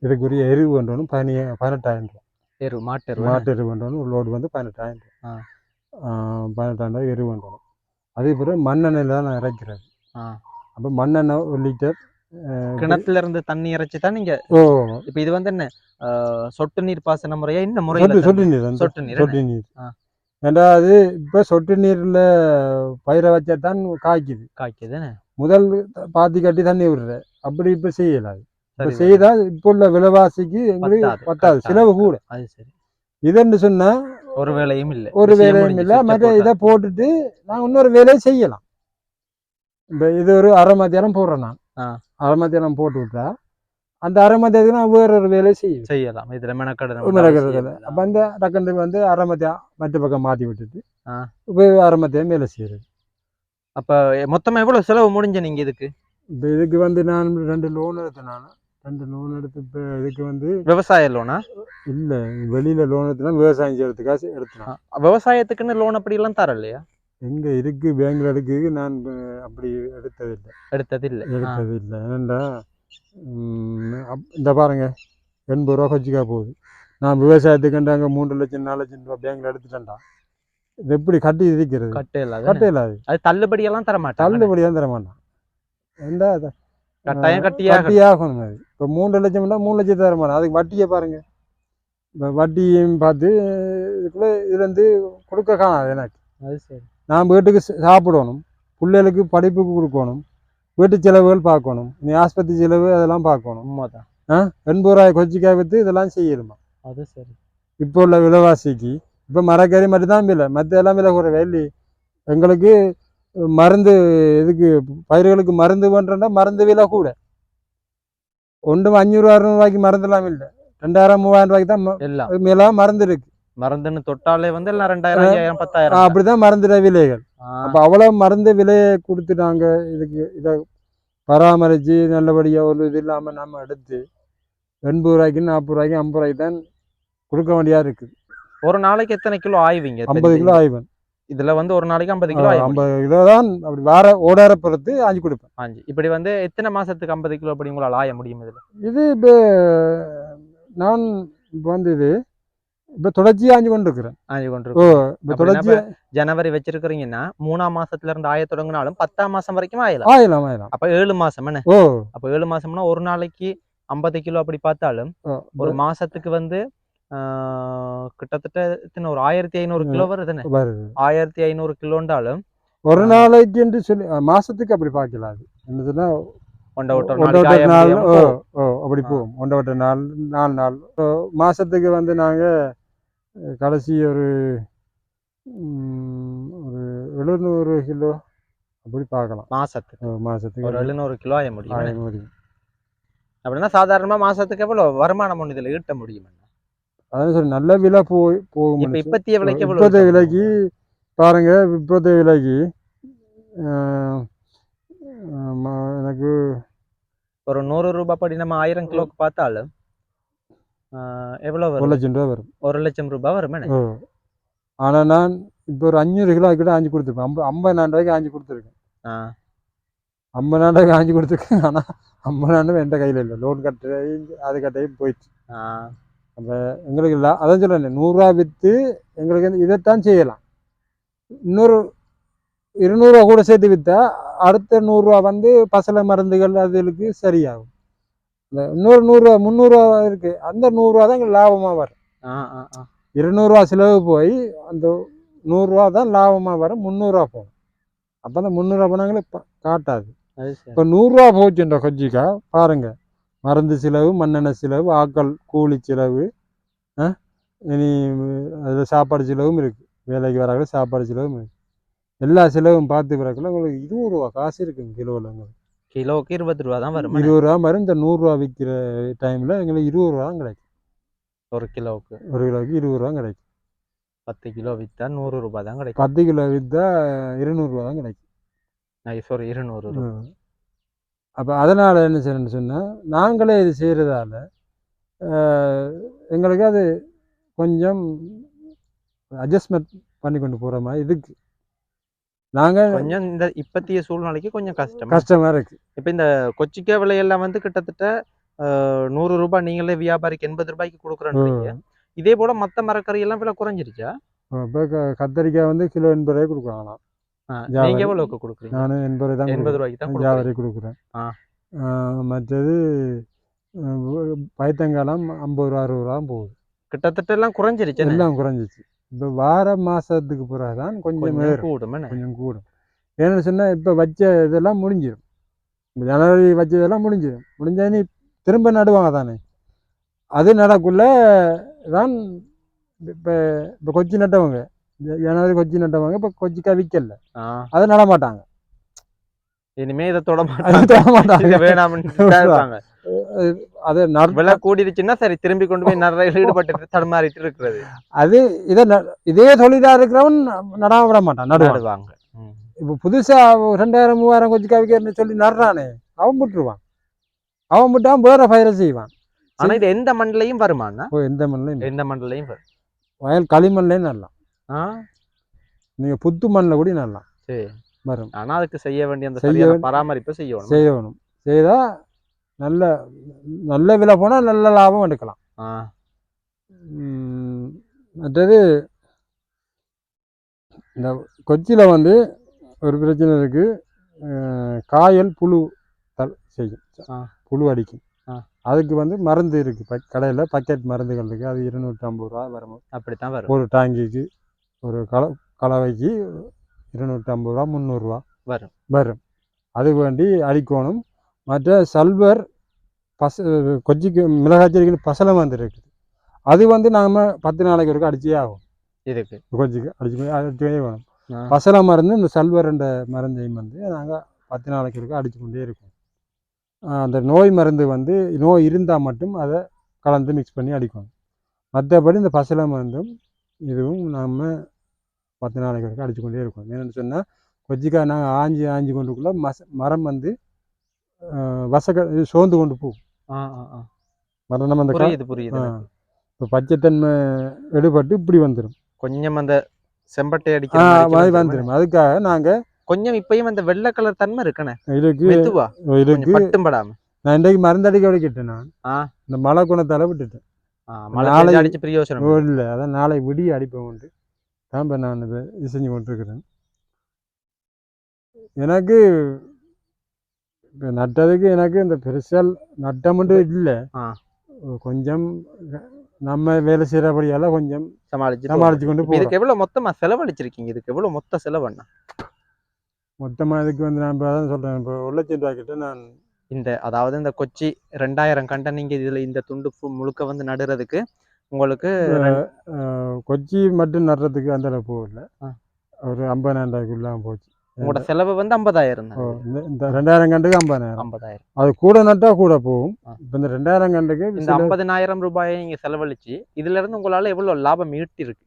இதுக்குரிய எரிவு வேண்டணும் 18,000 ரூபாய். மாட்டு எரு வேண்டணும். லோடு வந்து 18,000 ரூபாய். 18,000 ரூபாய் எரு வேண்டணும். அதுக்கு பிறகு மண்ணெண்ணெயில் தான் நான் இறக்கிறது. அப்போ மண்ணெண்ணெய் 1 லிட்டர் கிணத்துல இருந்து தண்ணி இறைச்சி தான் நீங்க. இப்ப இது வந்து என்ன சொட்டு நீர் பாசன முறையா? இந்த முறை சொட்டு நீர். ஏண்டா அது இப்போ சொட்டு நீர்ல பயிரை வச்சா தான் காய்க்குது. முதல் பாத்தி கட்டி தண்ணி விடுற அப்படி இப்ப செய்யலாது. இப்ப செய்தா இப்போ உள்ள விலைவாசிக்கு எங்களுக்கு பத்தாது, செலவு கூட. இதுன்னு சொன்னா ஒரு வேலையும் இல்லை. மற்ற இதை போட்டுட்டு நான் இன்னொரு வேலையை செய்யலாம். இப்போ இது ஒரு அரை மத்தியானம் போடுறேன். நான் அரை மத்தியானம் போட்டு விட்டா அந்த அரை மத்தியானத்துக்கு நான் வேற ஒரு வேலையை செய்யலாம். இதுல மெனக்கெடுறது. அப்ப அந்த டக்குனு வந்து அரை மத்தியானம் மற்ற பக்கம் மாத்தி விட்டுட்டு இப்போ அரை மத்தியானம் வேலை செய்யறது. அப்ப மொத்தமா எவ்வளவு செலவு முடிஞ்ச நீங்க இதுக்கு? இப்போ இதுக்கு வந்து நான் 2 லோன் எடுத்தேன். நான் 2 லோன் எடுத்து இப்போ இதுக்கு வந்து விவசாய லோனா? இல்லை, வெளியில லோன் எடுத்தேன்னா விவசாயம் செய்யறதுக்காக எடுத்தேன். விவசாயத்துக்குன்னு லோன் அப்படி எல்லாம் தர இல்லையா? எங்க இருக்கு பேங்க்ல இருக்கு. நான் அப்படி எடுத்ததில்லை. ஏன்னா இந்த பாருங்க 80 ரூபா கொச்சிக்கா போகுது. நான் விவசாயத்துக்கு அங்கே 3 லட்சம் 4 லட்சம் ரூபா பேங்க்ல எடுத்துட்டேன்டா. இது எப்படி கட்டி இருக்கிறது? கட்டையில்லாது. அது தள்ளுபடியெல்லாம் தர மாட்டேன். தள்ளுபடியெல்லாம் தர மாட்டான். கட்டாயம் கட்டியாகணும். அது இப்போ 3 லட்சம்னா 3 லட்சம் தர மாட்டான். அதுக்கு வட்டியை பாருங்க. இப்போ வட்டியும் பார்த்து இதுக்குள்ள இதுலேருந்து கொடுக்க காணாது எனக்கு. அது சரி. நான் வீட்டுக்கு சாப்பிடணும், பிள்ளைகளுக்கு படிப்புக்கு கொடுக்கணும், வீட்டு செலவுகள் பார்க்கணும், நீ ஆஸ்பத்திரி செலவு அதெல்லாம் பார்க்கணும். 80 ரூபாய் கொச்சிக்காய் விற்று இதெல்லாம் செய்யணுமா? அது சரி. இப்போ உள்ள விலைவாசிக்கு இப்போ மரக்கறி மட்டும்தான் விலை, மற்ற எல்லாம் விலை குறைவே இல்லை. எங்களுக்கு மருந்து இதுக்கு பயிர்களுக்கு மருந்து பண்ணுறோன்னா மருந்து விலை கூட. ஒன்றும் 500 600 ரூபாய்க்கு மருந்துலாம் இல்லை. 2000 3000 ரூபாய்க்கு தான் மேலாம் மருந்து இருக்கு. மருந்துன்னு தொட்டாலே வந்து எல்லாம் 2000 5000 10000 அப்படிதான் மருந்துட விலைகள். அப்போ அவ்வளோ மருந்து விலையை கொடுத்து நாங்கள் இதுக்கு இதை பராமரித்து நல்லபடியாக ஒரு இது இல்லாமல் நம்ம எடுத்து 80 ரூபாய்க்கு 40 ரூபாய்க்கு 50 ரூபாய்க்கு தான் கொடுக்க வேண்டியா இருக்கு. ஒரு நாளைக்கு எத்தனை கிலோ ஆய்வீங்க? 50 கிலோ ஆய்வேன். இதுல வந்து ஒரு நாளைக்கு 50 கிலோ 50 கிலோ தான். அப்படி வார ஓடார பொறுத்து ஆஞ்சி கொடுப்பேன். இப்படி வந்து எத்தனை மாசத்துக்கு 50 கிலோ அப்படி உங்களால் ஆய முடியும்? இது இப்போ நான் இப்போ வந்து இது இப்போ தொடர்ச்சியாக ஆஞ்சு கொண்டு இருக்கிறேன். ஜனவரி வச்சிருக்கிறீங்கன்னா 3ஆம் மாசத்துல இருந்து ஆய தொடங்கினாலும் 10ஆம் மாசம் வரைக்கும் ஆயலாம். அப்ப 7 மாசம் என்ன? அப்ப 7 மாசம்னா ஒரு நாளைக்கு 50 கிலோ அப்படி பார்த்தாலும் ஒரு மாசத்துக்கு வந்து கிட்டத்தட்ட ஒரு 1500 கிலோ வருதுன்னு. 1500 கிலோண்டாலும் ஒரு நாளைக்கு என்று சொல்லி மாசத்துக்கு அப்படி பார்க்கலாம். என்ன சொன்னா நாள் அப்படி போகும். 1 நாள் 4 நாள் மாசத்துக்கு வந்து நாங்க கடைசி ஒரு 700 கிலோ அப்படி பார்க்கலாம். மாசத்துக்கு ஒரு 700 கிலோ ஆய முடியும். அப்படின்னா சாதாரணமா மாசத்துக்கு எவ்வளவு வருமானம் ஒன்று இதுல ஈட்ட முடியும்? அதான் சரி நல்ல விலை போகும் இப்ப இப்பத்திய விலைக்கு எவ்வளவு இப்போதைய விற்பாங்க? விலைக்கு பாருங்க இப்போதைய விலைக்கு எனக்கு ஒரு 100 ரூபாய் படி நம்ம 1000 கிலோக்கு பார்த்தாலும் எவ்வளவு 1 வரும்? லட்சம் ரூபா வரும். 1,00,000 ரூபாய் வரும். ஆனால் நான் இப்போ ஒரு 500 கிலோ கிட்ட ஆஞ்சி கொடுத்துருப்பேன். 50,000 ரூபாய்க்கு ஆஞ்சி கொடுத்துருக்கேன். 50,000 ரூபாய்க்கு ஆஞ்சி கொடுத்துருக்கேன். ஆனால் 50,000 எந்த கையில் இல்லை. லோன் கட்டுறையும் அது கட்டையும் போயிடுச்சு. அப்போ எங்களுக்கு இல்லை. அதான் சொல்கிறேன் 100 ரூபா விற்று எங்களுக்கு இதைத்தான் செய்யலாம். இன்னொரு 200 ரூபா கூட சேர்த்து விற்றா அடுத்த 100 ரூபா வந்து பசலை மருந்துகள் அதுகளுக்கு சரியாகும். இந்த இன்னொரு 100 ரூபா 300 ரூபா இருக்குது. அந்த 100 ரூபா தான் எங்களுக்கு லாபமாக வரும். 200 ரூபா செலவு போய் அந்த 100 ரூபா தான் லாபமாக வரும். 300 ரூபா போகும். அப்போ அந்த 300 ரூபா போனாங்களே காட்டாது. இப்போ 100 ரூபா போச்சுன்ற கொச்சிக்கா பாருங்க, மருந்து செலவு, மண்ணெண்ணெய் செலவு, ஆட்கள் கூலி செலவு, இனி அதில் சாப்பாடு செலவும் இருக்குது. வேலைக்கு வராங்க சாப்பாடு செலவும் இருக்குது. எல்லா செலவும் பார்த்து பிறகுல உங்களுக்கு 20 ரூபா காசு இருக்குங்க கிலோவில். உங்களுக்கு கிலோவுக்கு 20 ரூபா தான் வரும். 20 ரூபா வரும். இந்த 100 ரூபா விற்கிற டைமில் எங்களுக்கு 20 ரூபா தான் கிடைக்கும். ஒரு கிலோவுக்கு 20 ரூபா கிடைக்கும். 10 கிலோ விற்றா 100 ரூபாய் தான் கிடைக்கும். 10 கிலோ விற்றா 200 ரூபா தான் கிடைக்கும். சாரி 200 ரூபா. அப்போ அதனால் என்ன செய்யணும்னு சொன்னால் நாங்களே இது செய்கிறதால எங்களுக்கு அது கொஞ்சம் அட்ஜஸ்ட்மெண்ட் பண்ணி கொண்டு போகிற மாதிரி இதுக்கு நாங்கள் கொஞ்சம் இந்த இப்பத்திய சூழ்நிலைக்கு கொஞ்சம் கஷ்டமாக இருக்குது. இப்போ இந்த கொச்சிக்காய் விலையெல்லாம் வந்து கிட்டத்தட்ட 100 ரூபாய் நீங்களே வியாபாரிக்கு 80 ரூபாய்க்கு கொடுக்குறேன்றீங்க. இதே போல் மற்ற மரக்கறியெல்லாம் விலை குறைஞ்சிருச்சா? இப்போ கத்தரிக்காய் வந்து கிலோ 80 ரூபாய்க்கு கொடுக்குறாங்களாம். நீங்கள் எவ்வளோக்கு கொடுக்குறீங்க? நான் 80 தான் 80 ரூபாய்க்கு தான் வியாபாரி கொடுக்குறேன். மற்றது பைத்தங்காலம் 50 ரூபா 60 ரூபா போகுது. கிட்டத்தட்ட எல்லாம் குறைஞ்சிருச்சு. எல்லாம் குறைஞ்சிச்சு. இப்போ வார மாதத்துக்கு பிறகு தான் கொஞ்சம் கூடும். ஏன்னு சொன்னால் இப்போ வச்ச இதெல்லாம் முடிஞ்சிடும். இப்போ ஜனவரி வச்சதெல்லாம் முடிஞ்சதுன்னு திரும்ப நடுவாங்க தானே. அது நடக்குள்ள தான் இப்போ கொச்சி நட்டவங்க ஜனவரி கொச்சி நட்டவங்க இப்போ கொச்சிக்காய் விற்கல, அது நடமாட்டாங்க. இனிமே இதை தொட மாட்டாங்க. வேணாம் அது விலை கூடிருச்சுன்னா சரி திரும்பி கொண்டு போய் நிறைய ஈடுபட்டு தடுமாறிட்டு இருக்கிறது. அது இதே தொழிலா இருக்கிறவன் நடாம விட மாட்டான், நடுவாங்க. இப்போ புதுசா 2000 3000 கொச்சிக்காய் விற்கிறன்னு சொல்லி நடுறானே அவன் விட்டுருவான். அவன் விட்டான் வேற பயிரை செய்வான். ஆனா இது எந்த மண்ணிலையும் வருமானா? எந்த மண்ணிலையும் வரும். வயல் களிமண்லையும் நடலாம். நீங்க புத்து மண்ணில் கூட நடலாம். சரி வரும். ஆனா அதுக்கு செய்ய வேண்டிய அந்த சரியான பராமரிப்பு செய்யணும். செய்தா நல்ல விலை போனா நல்ல லாபம் எடுக்கலாம். மற்றது இந்த கொச்சியில் வந்து ஒரு பிரச்சனை இருக்கு. காயல் புழு செய்யும், புழு அடிக்கும். அதுக்கு வந்து மருந்து இருக்கு கடையில், பக்கெட் மருந்துகள் இருக்கு. அது 250 ரூபா வரும். அப்படித்தான் வரும். ஒரு டாங்கிக்கு ஒரு கலவைக்கு 250 ரூபா 300 ரூபா வரும். அது வேண்டி அடிக்கணும். மற்ற சல்வர் கொச்சிக்கு மிளகாய்ச்செடிக்கு பசலை வந்து இருக்குது. அது வந்து நாம் 10 நாளைக்கு ஒருக்க அடிச்சே ஆகும். இதுக்கு கொச்சிக்கு அடிச்சே வேணும். பசலை மருந்து இந்த சல்வர் என்ற மருந்தையும் வந்து நாங்கள் 10 நாளைக்கு ஒருக்க அடிச்சு கொண்டே இருக்கோம். அந்த நோய் மருந்து வந்து நோய் இருந்தால் மட்டும் அதை கலந்து மிக்ஸ் பண்ணி அடிக்கணும். மற்றபடி இந்த பசலை மருந்தும் இதுவும் நம்ம 10 நாளைக்கு ஒருக்க அடிச்சு கொண்டே இருக்கோம். என்னென்னு சொன்னால் கொச்சிக்காய் நாங்கள் ஆஞ்சி கொண்டுக்குள்ள மரம் வந்து சோர்ந்து கொண்டு போகும். மரம் நம்ம அந்த புரியுது. இப்போ பச்சைத்தன்மை எடுபட்டு இப்படி வந்துடும். கொஞ்சம் அந்த செம்பட்டை அடிக்கிற மாதிரி வந்துடும். அதுக்காக நாங்கள் கொஞ்சம் இப்பயும் அந்த வெள்ளை கலர் தன்மை இருக்கணும் இருக்கு. நான் இன்றைக்கு மருந்தடிக்க விட்டுட்டேன். நான் இந்த மழை குணத்தால விட்டுட்டேன். அடிச்சு பிரயோசனம் இல்லை, அதான் நாளை விடிய அடிப்பேன் உண்டு தான் இப்போ நான் இது செஞ்சு கொண்டிருக்கிறேன். எனக்கு இப்போ நட்டதுக்கு எனக்கு இந்த பெருசால் நட்டமுண்டு இல்லை. கொஞ்சம் நம்ம வேலை செய்கிறபடியால கொஞ்சம் சமாளிச்சு கொண்டு போய். இதுக்கு எவ்வளோ மொத்தமாக செலவழிச்சிருக்கீங்க? இதுக்கு எவ்வளோ மொத்த செலவுண்ணா? மொத்தமாக இதுக்கு வந்து நான் இப்போ அதான் சொல்கிறேன். இப்போ 1 லட்சம் ரூபா கிட்ட நான் அதாவது இந்த கொச்சி 2000 கண்டை நீங்கள் இதில் இந்த துண்டு முழுக்க வந்து நடுறதுக்கு உங்களுக்கு கொச்சி மட்டும் நடுறதுக்கு அந்த அளவு போகல. ஒரு 50,000 ரூபாய்க்குள்ளாம் போச்சு. உங்களோட செலவு வந்து 50,000 தான். இந்த 2000 கண்டுக்கு 50,000. 50,000 அது கூட நட்டா கூட போகும். இப்போ இந்த 2000 கண்டுக்கு இந்த 50,000 ரூபாயை நீங்க செலவழிச்சு இதுல இருந்து உங்களால எவ்வளவு லாபம்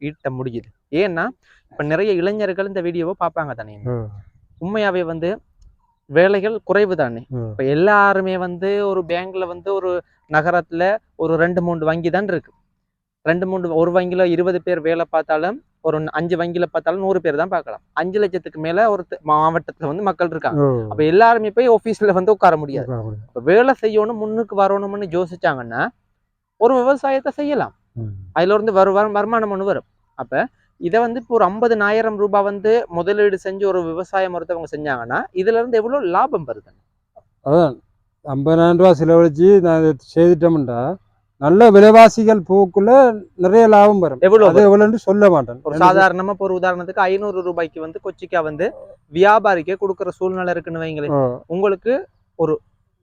ஈட்ட முடியுது? ஏன்னா இப்ப நிறைய இளைஞர்கள் இந்த வீடியோவை பார்ப்பாங்க தானே. உண்மையாவே வந்து வேலைகள் குறைவு தானே. இப்ப எல்லாருமே வந்து ஒரு பேங்க்ல வந்து ஒரு நகரத்துல ஒரு 2-3 வங்கி தான் இருக்கு. 2-3 ஒரு வங்கியில 20 பேர் வேலை பார்த்தாலும் ஒரு 5 வங்கியில பார்த்தாலும் 100 பேர் தான் பார்க்கலாம். 5 லட்சத்துக்கு மேல ஒரு மாவட்டத்துல வந்து மக்கள் இருக்காங்க. அப்ப எல்லாருமே போய் ஆபீஸ்ல வந்து உட்கார முடியாது. இப்ப வேலை செய்யணும், முன்னுக்கு வரணும்னு யோசிச்சாங்கன்னா ஒரு விவசாயத்தை செய்யலாம். அதுல இருந்து வருமானம் ஒண்ணு வரும். அப்ப இதை வந்து இப்போ ஒரு 50,000 ரூபாய் வந்து முதலீடு செஞ்சு ஒரு விவசாயம் ஒருத்தவங்க செஞ்சாங்கன்னா இதுல இருந்து எவ்வளவு லாபம் வருது? அதான் 50,000 ரூபாய் செலவழிச்சு நான் செய்துட்டோம்டா நல்ல விலைவாசிகள் போக்குள்ள நிறைய லாபம் வரும். எவ்வளவு சொல்ல மாட்டேன். ஒரு சாதாரணமா ஒரு உதாரணத்துக்கு 500 ரூபாய்க்கு வந்து கொச்சிக்கா வந்து வியாபாரிக்கே கொடுக்குற சூழ்நிலை இருக்குன்னு வைங்களேன். உங்களுக்கு ஒரு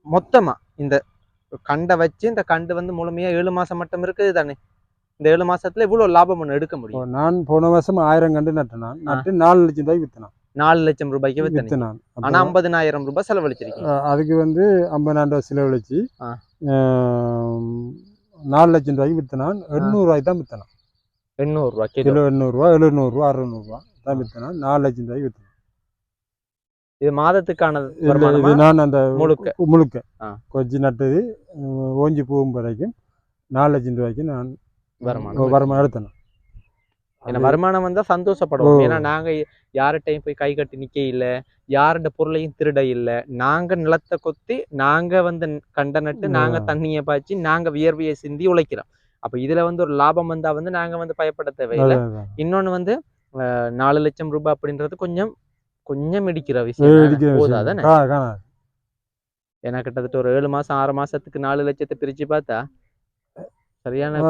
மொத்தமா இந்த கண்டை வச்சு இந்த கண்டு வந்து முழுமையா 7 மாசம் மட்டும் இருக்குது தானே. இந்த 7 மாசத்துல இவ்வளவு லாபம் ஒண்ணு எடுக்க முடியும். நான் போன வருஷம் 1000 கண்டு நட்டு 4 லட்சம் ரூபாய்க்கு வித்தனான். 4 லட்சம் ரூபாய்க்கு வித்தனான். ஆனா 50,000 ரூபாய் செலவழிச்சிருக்கீங்க. அதுக்கு வந்து 50,000 ரூபாய் செலவழிச்சு 4 லட்சம் ரூபாய்க்கு வித்தனான். 800 ரூபாய்க்கு தான் வித்தனான். 800 ரூபாய் கிலோ 800 ரூபாய் 700 ரூபாய் 600 ரூபாய் தான் வித்தனான். 4 லட்சம் ரூபாய்க்கு வித்தனான். இது மாதத்துக்கான நான் அந்த முழுக்க கொஞ்சம் நட்டது ஓஞ்சி போகும் வரைக்கும் 4 லட்சம் ரூபாய்க்கு நான் வருமானம் எடுத்தேன். ஏன்னா வருமானம் வந்தா சந்தோஷப்படுவோம். ஏன்னா நாங்க யார்கிட்டையும் போய் கை கட்டி நிக்க இல்லை, யாருடைய பொருளையும் திருட இல்லை. நாங்க நிலத்தை கொத்தி நாங்க வந்து கண்ட நட்டு நாங்க தண்ணியை பாய்ச்சி நாங்க வியர்வையை சிந்தி உழைக்கிறோம். அப்ப இதுல வந்து ஒரு லாபம் வந்தா வந்து நாங்க வந்து பயப்பட தேவையில்லை. இன்னொன்னு வந்து 4 லட்சம் ரூபாய் அப்படின்றது கொஞ்சம் இடிக்கிற விஷயம் போதாதானே. ஏன்னா கிட்டத்தட்ட ஒரு 7 மாசம் 6 மாசத்துக்கு 4 லட்சத்தை பிரிச்சு பார்த்தா சரியான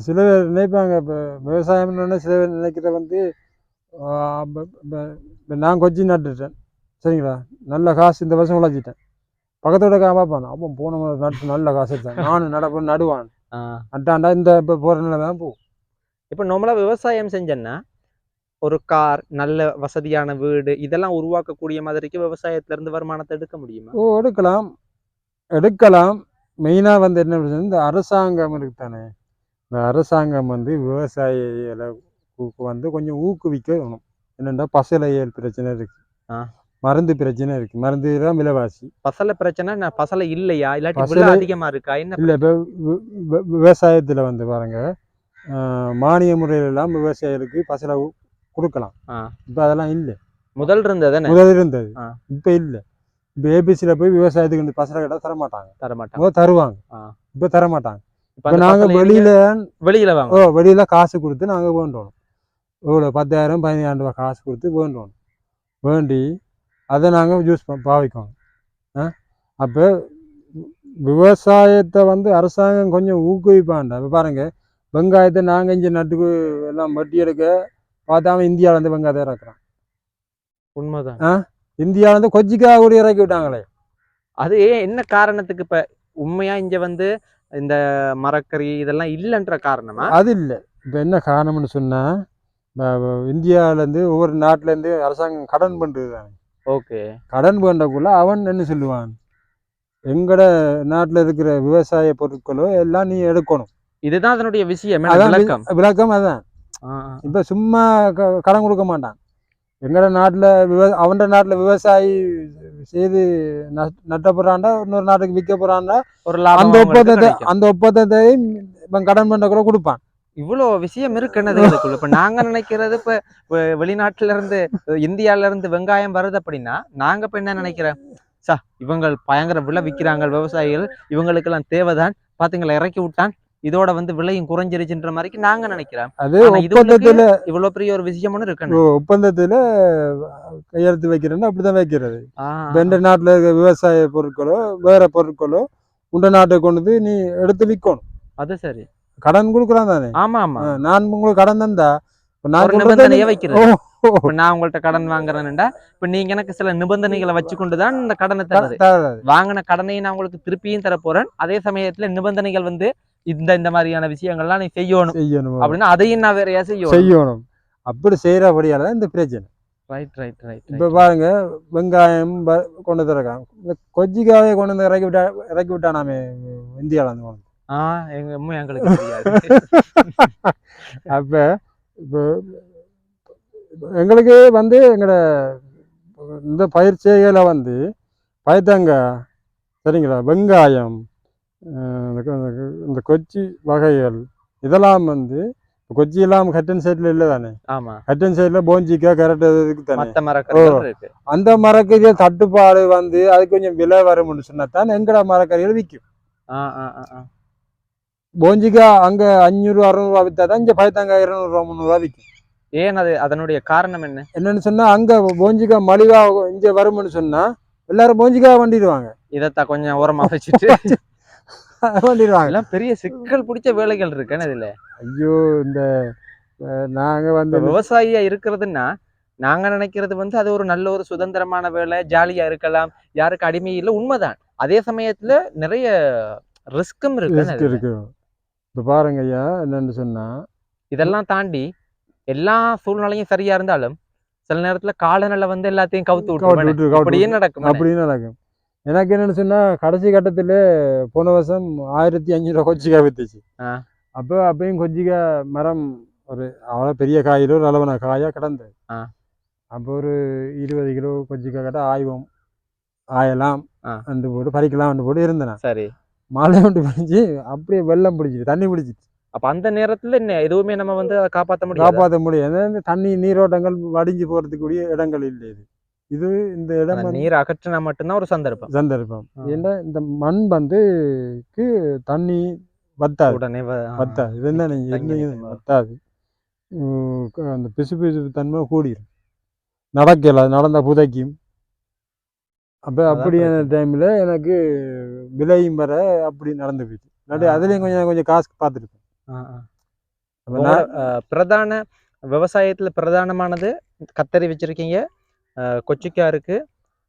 சில பேர் நினைப்பாங்க. இப்போ விவசாயம்னு சில பேர் நினைக்கிற வந்து நான் கொஞ்சம் நட்டுட்டேன் சரிங்களா, நல்ல காசு இந்த வருஷம் உழைச்சிட்டேன். பக்கத்தோட பார்ப்பான் அப்போ போன நட்டு நல்ல காசு எடுத்தேன் நானும் நடுவான் நட்டாண்டா இந்த இப்போ போகிற நிலை தான் போ. இப்போ நம்மளா விவசாயம் செஞ்சேன்னா ஒரு கார், நல்ல வசதியான வீடு இதெல்லாம் உருவாக்கக்கூடிய மாதிரிக்கு விவசாயத்துல இருந்து வருமானத்தை எடுக்க முடியுமா? எடுக்கலாம். மெயினாக வந்து என்ன பிரச்சனை, இந்த அரசாங்கம் இருக்குதானே, இந்த அரசாங்கம் வந்து விவசாயிகளை வந்து கொஞ்சம் ஊக்குவிக்கணும். என்னென்னா பசலையல் பிரச்சனை இருக்கு, மருந்து பிரச்சனை இருக்கு. மருந்து தான் விலைவாசி. பசலை பிரச்சனை பசலை இல்லையா இல்லாட்டி அதிகமா இருக்கா என்ன? இல்லை இப்போ விவசாயத்துல வந்து பாருங்க மானிய முறையிலெல்லாம் விவசாயிகளுக்கு பசலை கொடுக்கலாம். இப்போ அதெல்லாம் இல்லை. முதல் இருந்தது இப்போ இல்லை. இப்போ ஏபிசியில போய் விவசாயத்துக்கு பசலை கேட்டால் தரமாட்டாங்க. தருவாங்க, இப்போ தரமாட்டாங்க. இப்போ நாங்கள் வெளியில காசு கொடுத்து நாங்கள் வேண்டோம். இவ்வளோ 10,000 15,000 ரூபாய் காசு கொடுத்து வேண்டி அதை நாங்கள் யூஸ் பாவிக்கோங்க. அப்போ விவசாயத்தை வந்து அரசாங்கம் கொஞ்சம் ஊக்குவிப்பாண்டா. இப்போ பாருங்க வெங்காயத்தை நாங்கள் இங்கே நட்டுக்கு எல்லாம் வட்டி எடுக்க பார்த்தாம இந்தியாவிலேருந்து வெங்காயத்தை இறக்குறான். உண்மைதான். இந்தியாவிலேருந்து கொச்சிக்காக கூட இறக்கி விட்டாங்களே. அது என்ன காரணத்துக்கு? இப்போ உண்மையா இங்கே வந்து இந்த மரக்கறி இதெல்லாம் இல்லைன்ற காரணமா? அது இல்லை. இப்போ என்ன காரணம்னு சொன்னால் இந்தியாவிலேருந்து ஒவ்வொரு நாட்டிலேருந்து அரசாங்கம் கடன் பண்ணுறது தானே. ஓகே. கடன் பண்ணுறக்குள்ள அவன் என்ன சொல்லுவான், எங்களோட நாட்டில் இருக்கிற விவசாய பொருட்களோ எல்லாம் நீ எடுக்கணும். இதுதான் அதனுடைய விஷயம், விளக்கம் அதான். இப்போ சும்மா கடன் கொடுக்க மாட்டான். எங்களோட நாட்டில் அவன் நாட்டில் விவசாயி செய்து நட்ட போறான்டா, இன்னொரு நாட்டுக்கு விற்க போறான்டா, ஒரு அந்த ஒப்பந்தத்தையும் இவன் கடன் பண்ண கூட கொடுப்பான். இவ்வளோ விஷயம் இருக்குன்னது இதுக்குள்ள. இப்ப நாங்க நினைக்கிறது இப்ப வெளிநாட்டுல இருந்து இந்தியால இருந்து வெங்காயம் வருது அப்படின்னா நாங்க இப்ப என்ன நினைக்கிறேன், இவங்க பயங்கர விலை விற்கிறாங்க விவசாயிகள், இவங்களுக்கு எல்லாம் தேவைதான், பாத்தீங்களா இறக்கி விட்டான், இதோட வந்து விலையும் குறைஞ்சிருச்சுன்ற மாதிரி நாங்க நினைக்கிறோம். அது ஒப்பந்தத்துல இவ்வளவு பெரிய ஒரு விஷயம் ஒண்ணு இருக்கு. ஒப்பந்தத்துல கையெழுத்து வைக்கிறேன்னு அப்படிதான் வைக்கிறது. ரெண்டு நாட்டுல இருக்க விவசாய பொருட்களோ வேற பொருட்களோ உண்ட நாட்டை கொண்டு நீ எடுத்து விற்கணும். அது சரி, கடன் கொடுக்குறான் தானே. ஆமா ஆமா, நான் உங்களுக்கு கடன் தந்தா நிபந்தனையை வைக்கிறேன். நான் உங்கள்ட்ட கடன் வாங்குறேன்டா, இப்ப நீங்க எனக்கு சில நிபந்தனைகளை வச்சு கொண்டுதான் இந்த கடனை தருது. வாங்கின கடனையும் நான் உங்களுக்கு திருப்பியும் தர போறேன். அதே சமயத்துல நிபந்தனைகள் வந்து இந்த மாதிரியான விஷயங்கள்லாம் நீ செய்யணும் அப்படின்னா அதையும் நான் வேறையா செய்யணும். அப்படி செய்யறபடியால இந்த பிரச்சனை. ரைட் ரைட் ரைட் இப்போ பாருங்க வெங்காயம் கொண்டு வந்து இறக்காங்க. இந்த கொஜ்ஜிக்காவே கொண்டு வந்து இறக்கி விட்டானாமே இந்தியாவில் வந்து கொண்டு எங்க அம்மா எங்களுக்கு தெரியாது. அப்போ இப்போ எங்களுக்கு வந்து எங்களோட இந்த பயிற்சிகளை வந்து பயத்தங்காய் சரிங்களா, வெங்காயம், இந்த கொச்சி வகைகள் இதெல்லாம் வந்து கொச்சி எல்லாம் கட்டன் சைடில் இல்லை தானே. ஆமா, கட்டன் சைடில் போஞ்சிக்காய் கரெக்ட் இதுக்கு தானே. மத்த மரக்கறிகள் இருக்கு. அந்த மரக்கறிகள் தட்டுப்பாடு வந்து அது கொஞ்சம் விலை வரும்னு சொன்னா தான் எங்கட மரக்கறிகள் விற்கும். போஞ்சிக்காய் அங்க 500-600 வித்தா தான் இங்க பயத்தங்காய் 200-300 விற்கும். ஏன் அது அதனுடைய காரணம் என்னன்னு சொன்னா அங்க போஞ்சிக்காய் மலிவா இங்க வரும்னு சொன்னா எல்லாரும் போஞ்சிக்காய் வண்டிடுவாங்க. இதத்தான் கொஞ்சம் ஓரமா வச்சுட்டு வண்டிடுவாங்க. எல்லாம் பெரிய சிக்கல் பிடிச்ச வேலைகள் இருக்குன்னு இதுல. ஐயோ, இந்த நாங்க வந்து விவசாயியா இருக்கிறதுன்னா நாங்க நினைக்கிறது வந்து அது ஒரு நல்ல ஒரு சுதந்திரமான வேலை, ஜாலியா இருக்கலாம், யாருக்கு அடிமை இல்லை, உண்மைதான். அதே சமயத்துல நிறைய ரிஸ்க்கும் இருக்கு. இப்ப பாருங்க ஐயா, என்னன்னு சொன்னா இதெல்லாம் தாண்டி எல்லா சூழ்நிலையும் சரியா இருந்தாலும் சில நேரத்துல காலநிலை வந்து எல்லாத்தையும் கவுத்து விட்டு அப்படியே நடக்கும். எனக்கு என்னன்னு சொன்னா கடைசி கட்டத்துல போன வருஷம் 1500 கொச்சிக்காய் வித்துச்சு. அப்பயும் கொச்சிக்காய் மரம் ஒரு அவ்வளோ பெரிய காயில ஒரு அளவான காயா கிடந்தது. அப்போ ஒரு 20 கிலோ கொச்சிக்காய் கட்ட ஆயலாம் வந்து போட்டு பறிக்கலாம் வந்து போட்டு இருந்தேன். சரி, மழை ஒன்று பிடிச்சி அப்படியே வெள்ளம் பிடிச்சிட்டு தண்ணி பிடிச்சிச்சு. அப்ப அந்த நேரத்துல என்ன எதுவுமே நம்ம வந்து காப்பாற்ற முடியாது. தண்ணி நீரோட்டங்கள் வடிஞ்சு போறதுக்குரிய இடங்கள் இல்லை. இது இந்த இடம் நீர் அகற்றினா மட்டும்தான் ஒரு சந்தர்ப்பம். ஏன்னா இந்த மண் வந்து தண்ணி வத்தாது உடனே வத்தாது. இது என்ன நீங்க வத்தாது. அந்த பிசு பிசு தன்மை கூடிரும், நடக்கல, நடந்த புதைக்கும். அப்போ அப்படியான டைம்ல எனக்கு விலையும் வர அப்படி நடந்து போயிடுச்சு. அதுலேயும் கொஞ்சம் காசு பார்த்துருப்பேன். பிரதான விவசாயத்துல பிரதானமானது கத்தரி வச்சிருக்கீங்க, கொச்சிக்காய் இருக்கு.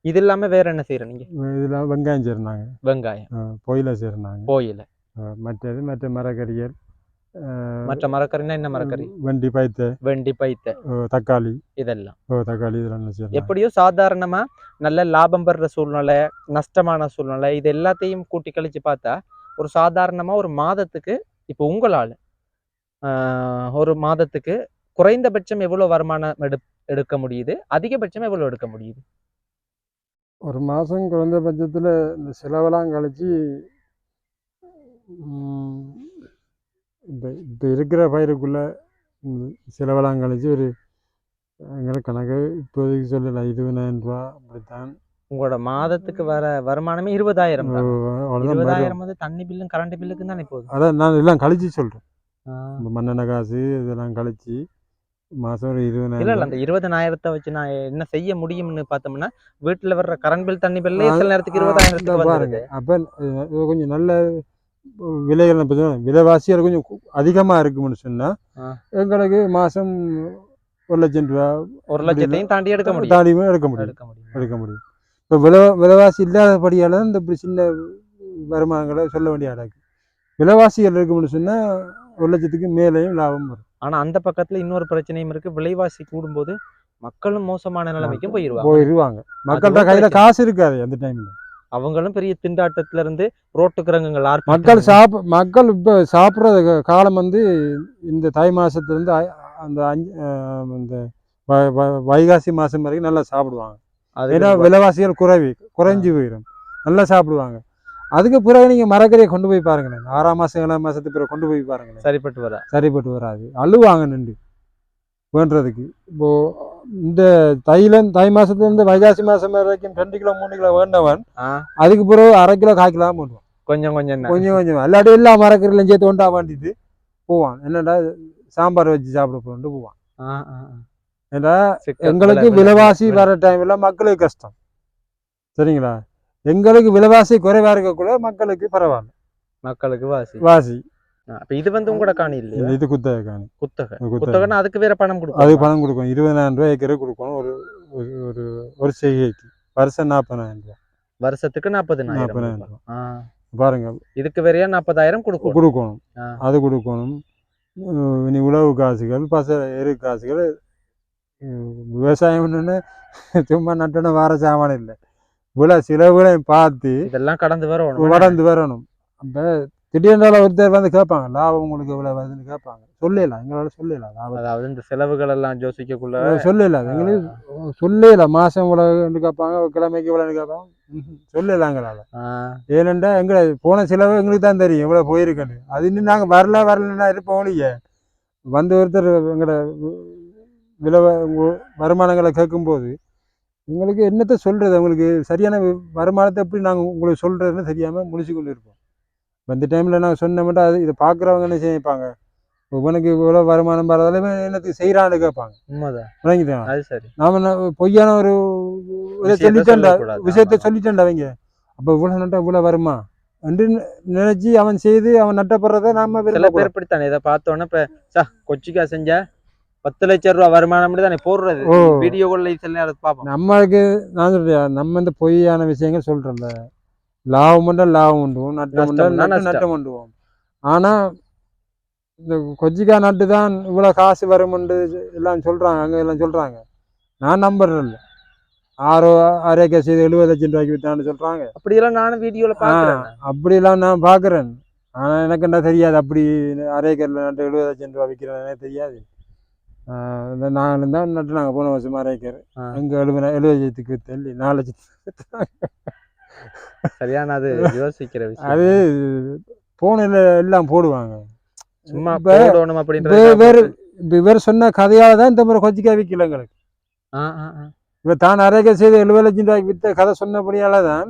இது இல்லாம வேற என்ன செய்யற நீங்க? இதுல வெங்காயம் செய்யறாங்க, பொயில செய்யறாங்க, மற்ற மரக்கறிகள். மற்ற மரக்கறினா என்ன மரக்கறி? வெண்டி பைத்த தக்காளி இதெல்லாம். எப்படியோ சாதாரணமா நல்ல லாபம் பெற சூழ்நிலை, நஷ்டமான சூழ்நிலை, இது எல்லாத்தையும் கூட்டி கழிச்சு பார்த்தா ஒரு சாதாரணமா ஒரு மாதத்துக்கு இப்போ உங்களால ஒரு மாதத்துக்கு குறைந்தபட்சம் எவ்வளவு வருமானம் எடுக்க முடியுது, அதிகபட்சம் எவ்வளவு எடுக்க முடியுது? ஒரு மாசம் குறைந்தபட்சத்துல இந்த செலவெல்லாம் கழிச்சு இப்போ இருக்கிற பயிருக்குள்ள செலவெல்லாம் கழிச்சு ஒரு கணக்கு இப்போதைக்கு சொல்லலை, 20,000 ரூபா அப்படித்தான். உங்களோட மாதத்துக்கு வர வருமானமே 20,000. 20,000 வந்து தண்ணி பில்லும் கரண்ட் பில்லுக்கு தானே போகுது. அதான் நான் எல்லாம் கழிச்சு சொல்றேன். மண்ணெண்ணெய் காசு இதெல்லாம் கழிச்சு மாசம் ஒரு 20,000. இல்ல அந்த 20,000 வச்சு நான் என்ன செய்ய முடியும்னு பார்த்தோம்னா வீட்டுல வர்ற கரண்ட் பில் தண்ணி பில்லே சில நேரத்துக்கு 20,000 பாருங்க. அப்ப கொஞ்சம் நல்ல விலைகள் விலைவாசிகள் கொஞ்சம் அதிகமா இருக்கும்னு சொன்னா எங்களுக்கு மாசம் 1,00,000 ரூபா, 1,00,000 தாண்டி எடுக்க முடியும். இப்போ விலைவாசி இல்லாதபடியால இந்த இப்படி சின்ன வருமானங்களை சொல்ல வேண்டிய அடக்கு. விலைவாசிகள் இருக்கும்னு சொன்னா 1,00,000க்கு மேலேயும் லாபம் வரும். ஆனா அந்த பக்கத்துல இன்னொரு பிரச்சனையும் இருக்கு. விலைவாசி கூடும்போது மக்களும் மோசமான நிலைமைக்கும் போயிருவாங்க. மக்கள்கிட்ட கையில காசு இருக்காது அந்த டைம்ல. அவங்களும் பெரிய திண்டாட்டத்துல இருந்து ரோட்டுக்கு இறங்குங்கள். மக்கள் இப்ப சாப்பிட்ற காலம் வந்து இந்த தை மாசத்துல இருந்து அந்த இந்த வைகாசி மாசம் வரைக்கும் நல்லா சாப்பிடுவாங்க. ஏன்னா விலைவாசிகள் குறைஞ்சு போயிடும், நல்லா சாப்பிடுவாங்க. அதுக்கு பிறகு நீங்க மரக்கறியை கொண்டு போய் பாருங்களேன், 6ஆம் மாசம் 7ஆம் மாசத்துக்கு பிறகு கொண்டு போய் பாருங்களேன், சரிப்பட்டு வராது. அழுவாங்க நின்று வேண்டுறதுக்கு. இப்போ இந்த தை மாசத்துல இருந்து வைகாசி மாசம் வரைக்கும் 2 கிலோ 3 கிலோ வேண்டவன் அதுக்கு பிறகு 1/2 கிலோ 1/4 கிலோ பண்ணுவான். கொஞ்சம் இல்லாட்டி எல்லா மரக்கறியிலும் சேர்த்து ஒன்றா வேண்டிட்டு போவான். என்னடா சாம்பார் வச்சு சாப்பிட போட்டு போவான். ஏன்னா எங்களுக்கு விலைவாசி வர டைம்ல மக்களுக்கு கஷ்டம், சரிங்களா? எங்களுக்கு விலைவாசி குறைவா இருக்கக்கூட மக்களுக்கு பரவாயில்ல, மக்களுக்கு வாசி. இது வந்து உங்களோட காணி இல்லையா? இது குத்தகை காணி. குத்தகைன்னா அதுக்கு வேற பணம் கொடுக்கும். அது பணம் கொடுக்கும். 20,000 ரூபாய் ஏக்கரை கொடுக்கணும். ஒரு செய்கைக்கு வருஷம் 40,000 ரூபாய். வருஷத்துக்கு 40,000 பாருங்க. இதுக்கு வேறையா 40,000 கொடுக்கணும். அது கொடுக்கணும். இனி உழவு காசுகள், எரு காசுகள் விவசாயம்னு சும்மா நட்டணும் வார சாமான் இல்லை, இவ்வளோ செலவுகளையும் பார்த்து இதெல்லாம் கடந்து வரணும். வரணும். அப்போ திடீர்னால ஒருத்தர் வந்து கேட்பாங்க லாபம் உங்களுக்கு இவ்வளோ வருதுன்னு கேட்பாங்க. சொல்லலாம், எங்களால் சொல்லலாம் லாபம். அதாவது இந்த செலவுகள் எல்லாம் யோசிக்கக்குள்ள சொல்லலாம், எங்களுக்கு சொல்லலாம். மாதம் இவ்வளோன்னு கேட்பாங்க, கிழமைக்கு இவ்வளோன்னு கேட்பாங்க. சொல்லலாம் எங்களால். ஏனென்றா எங்களை போன செலவு எங்களுக்கு தான் தெரியும் இவ்வளோ போயிருக்குன்னு. அது இன்னும் நாங்கள் வரலன்னா இருப்போம் இல்லையே. வந்து ஒருத்தர் எங்களோட விலை வருமானங்களை கேட்கும்போது உங்களுக்கு என்னத்தை சொல்கிறது, உங்களுக்கு சரியான வருமானத்தை எப்படி நாங்கள் உங்களுக்கு சொல்கிறதுன்னு தெரியாமல் முடிச்சு கொண்டு இருப்போம். இந்த டைமில் நாங்கள் சொன்ன மட்டும் அது இதை பார்க்குறவங்க என்ன செய்ப்பாங்க, உனக்கு இவ்வளோ வருமானம் வரதாலுமே என்னத்துக்கு செய்கிறான்னு கேட்பாங்க. விளங்கிட்டேன். அது சரி. நாம பொய்யான ஒரு சொல்லிட்டேன்டா விஷயத்த சொல்லிட்டேன்டா அவங்க. அப்போ இவ்வளோ நட்டா இவ்வளோ வருமா என்று நினைச்சு அவன் செய்து அவன் நட்டப்படுறத நாம சில பேர் இப்படித்தானே இதை பார்த்தோன்னே இப்போ கொச்சிக்கா செஞ்சா 10 லட்சம் ரூபா வருமானம் தானே போடுறது வீடியோக்குள்ள சில நேரத்தை பார்ப்போம். நம்மளுக்கு நான் சொல்றேன், நம்ம இந்த பொய்யான விஷயங்கள் சொல்றோம்ல, லாபம் உண்டா லாபம் உண்டுவோம், நட்டம் உண்டுவோம். ஆனா இந்த கொச்சிக்கா நட்டு தான் இவ்வளோ காசு வரும்னு எல்லாம் சொல்றாங்க, அங்கே எல்லாம் சொல்றாங்க. நான் நம்புறேன். 6 ஏக்கர் செய்து 70 லட்சம் ரூபாய்க்கு வித்தான்னு சொல்றாங்க. அப்படியெல்லாம் நானும் வீடியோல பாக்குறேன். அப்படியெல்லாம் நான் பாக்குறேன். ஆனா எனக்கு என்ன தெரியாது, அப்படி 6 ஏக்கர்ல நட்டு 70 லட்சம் ரூபாய் விற்கிறேன் தெரியாது. நாங்கள் தான் நட்டு நாங்கள் போன வருஷம் 6 ஏக்கர் அங்கே 70 லட்சத்துக்கு வித்தேன், 4 லட்சத்துக்கு சரியான அது யோசிக்கிற விஷயம். அது போனில் எல்லாம் போடுவாங்க சும்மா போடணும் அப்படின்ற. இவர் சொன்ன கதையால தான் இந்த முறை கொச்சிக்காய் விற்கல எங்களுக்கு. இவர் தான் 6 ஏக்கர் செய்து 70 லட்சம் ரூபாய்க்கு வித்த கதை சொன்னபடியால தான்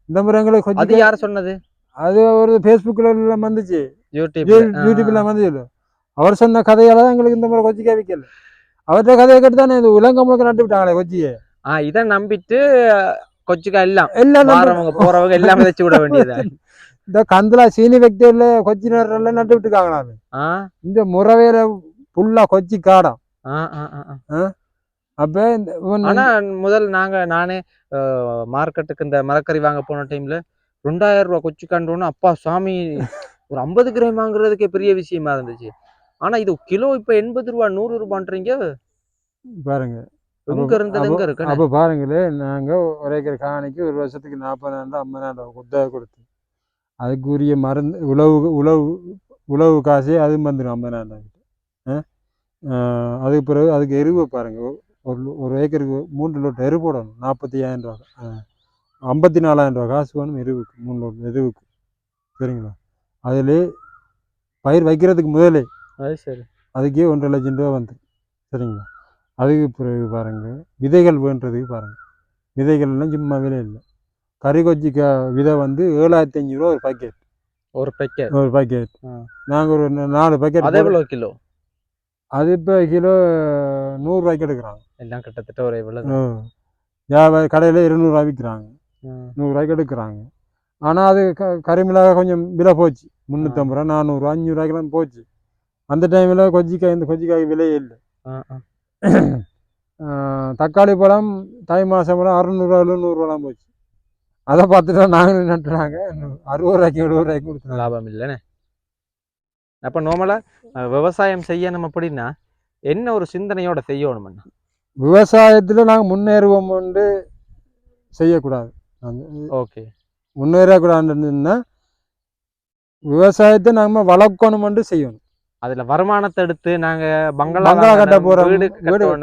இந்த முறை எங்களுக்கு. அது யார் சொன்னது? அது ஒரு ஃபேஸ்புக்கில் எல்லாம் வந்துச்சு, யூடியூப்ல வந்துச்சு. அவர் சொன்ன கதையால தான் எங்களுக்கு இந்த முறை கொச்சிக்காய் விற்கல. அவர்கிட்ட கதையை கேட்டு தானே இந்த உலகம் முழுக்க நட்டு விட்டாங்களே கொச்சியை. இதை நம்பிட்டு கொச்சிக்காய் எல்லாம் போறவங்க எல்லாம் விதைச்சு விட வேண்டியது. இந்த கந்தலா சீனி வெக்டர்ல கொச்சி நேரம் நட்டு விட்டுருக்காங்களாமே. இந்த முறவேல புல்லா கொச்சி காடம். அப்ப ஆனா முதல் நானே மார்க்கெட்டுக்கு இந்த மரக்கறி வாங்க போன டைம்ல 2000 ரூபாய் கொச்சி காண்டோன்னு அப்பா சாமி ஒரு 50 கிராம் வாங்குறதுக்கே பெரிய விஷயமா இருந்துச்சு. ஆனா இது கிலோ இப்ப 80 ரூபா 100 ரூபான்றீங்க பாருங்க. எங்க இருந்தது எங்க இருக்கு. அப்ப பாருங்களே, நாங்க ஒரு ஏக்கர் காணிக்கு ஒரு வருஷத்துக்கு 40,000 50,000 குத்தகை கொடுத்து அதுக்குரிய மருந்து உழவு காசு அது வந்துடும் 50,000. அதுக்கு பிறகு அதுக்கு எருவை பாருங்க, ஒரு ஏக்கருக்கு 3 லோட் எரு போடணும், 45,000 ரூபா 54,000 ரூபா காசு வேணும் எருவுக்கு, 3 லோட் எருவுக்கு. சரிங்களா? அதில் பயிர் வைக்கிறதுக்கு முதலே அது சரி அதுக்கே 1.5 லட்சம் ரூபா வந்து. சரிங்களா? அதுக்கு பிறகு பாருங்க விதைகள் வேண்டதுக்கு பாருங்க, விதைகள்லாம் சும்மா விலை இல்லை. கறி கொச்சிக்கா விதை வந்து 7,500 ரூபா ஒரு பாக்கெட். நாங்கள் ஒரு 4 பாக்கெட். அது எவ்வளோ கிலோ? அது இப்போ கிலோ 100 ரூபாய்க்கு எடுக்கிறாங்க. எல்லாம் கிட்டத்தட்ட ஒரு கடையில் 200 ரூபா விற்கிறாங்க, 100 ரூபாய்க்கு எடுக்கிறாங்க. ஆனால் அது கறிமிளாக கொஞ்சம் விலை போச்சு, 350 ரூபா 400 ரூபா 500 ரூபாய்க்கெல்லாம் போச்சு. அந்த டைமில் இந்த கொச்சிக்காய் விலையே இல்லை. தக்காளி பழம் தை மாதம் 600 ரூபா 700 ரூபாலாம் போச்சு. அதை பார்த்துட்டு நாங்களும் நட்டுறாங்க 60 ரூபாய்க்கு 70 ரூபாய்க்கு கொடுத்து லாபம் இல்லைன்னு. அப்போ நார்மலாக விவசாயம் செய்யணும் அப்படின்னா என்ன ஒரு சிந்தனையோட செய்யணும்னா, விவசாயத்தில் நாங்கள் முன்னேறுவோம் கொண்டு செய்யக்கூடாது. ஓகே, முன்னேறக்கூடாதுன்னா விவசாயத்தை நம்ம வளர்க்கணும் செய்யணும். அதுல வருமானத்தை எடுத்து நாங்க பங்களா கட்ட போறோம்,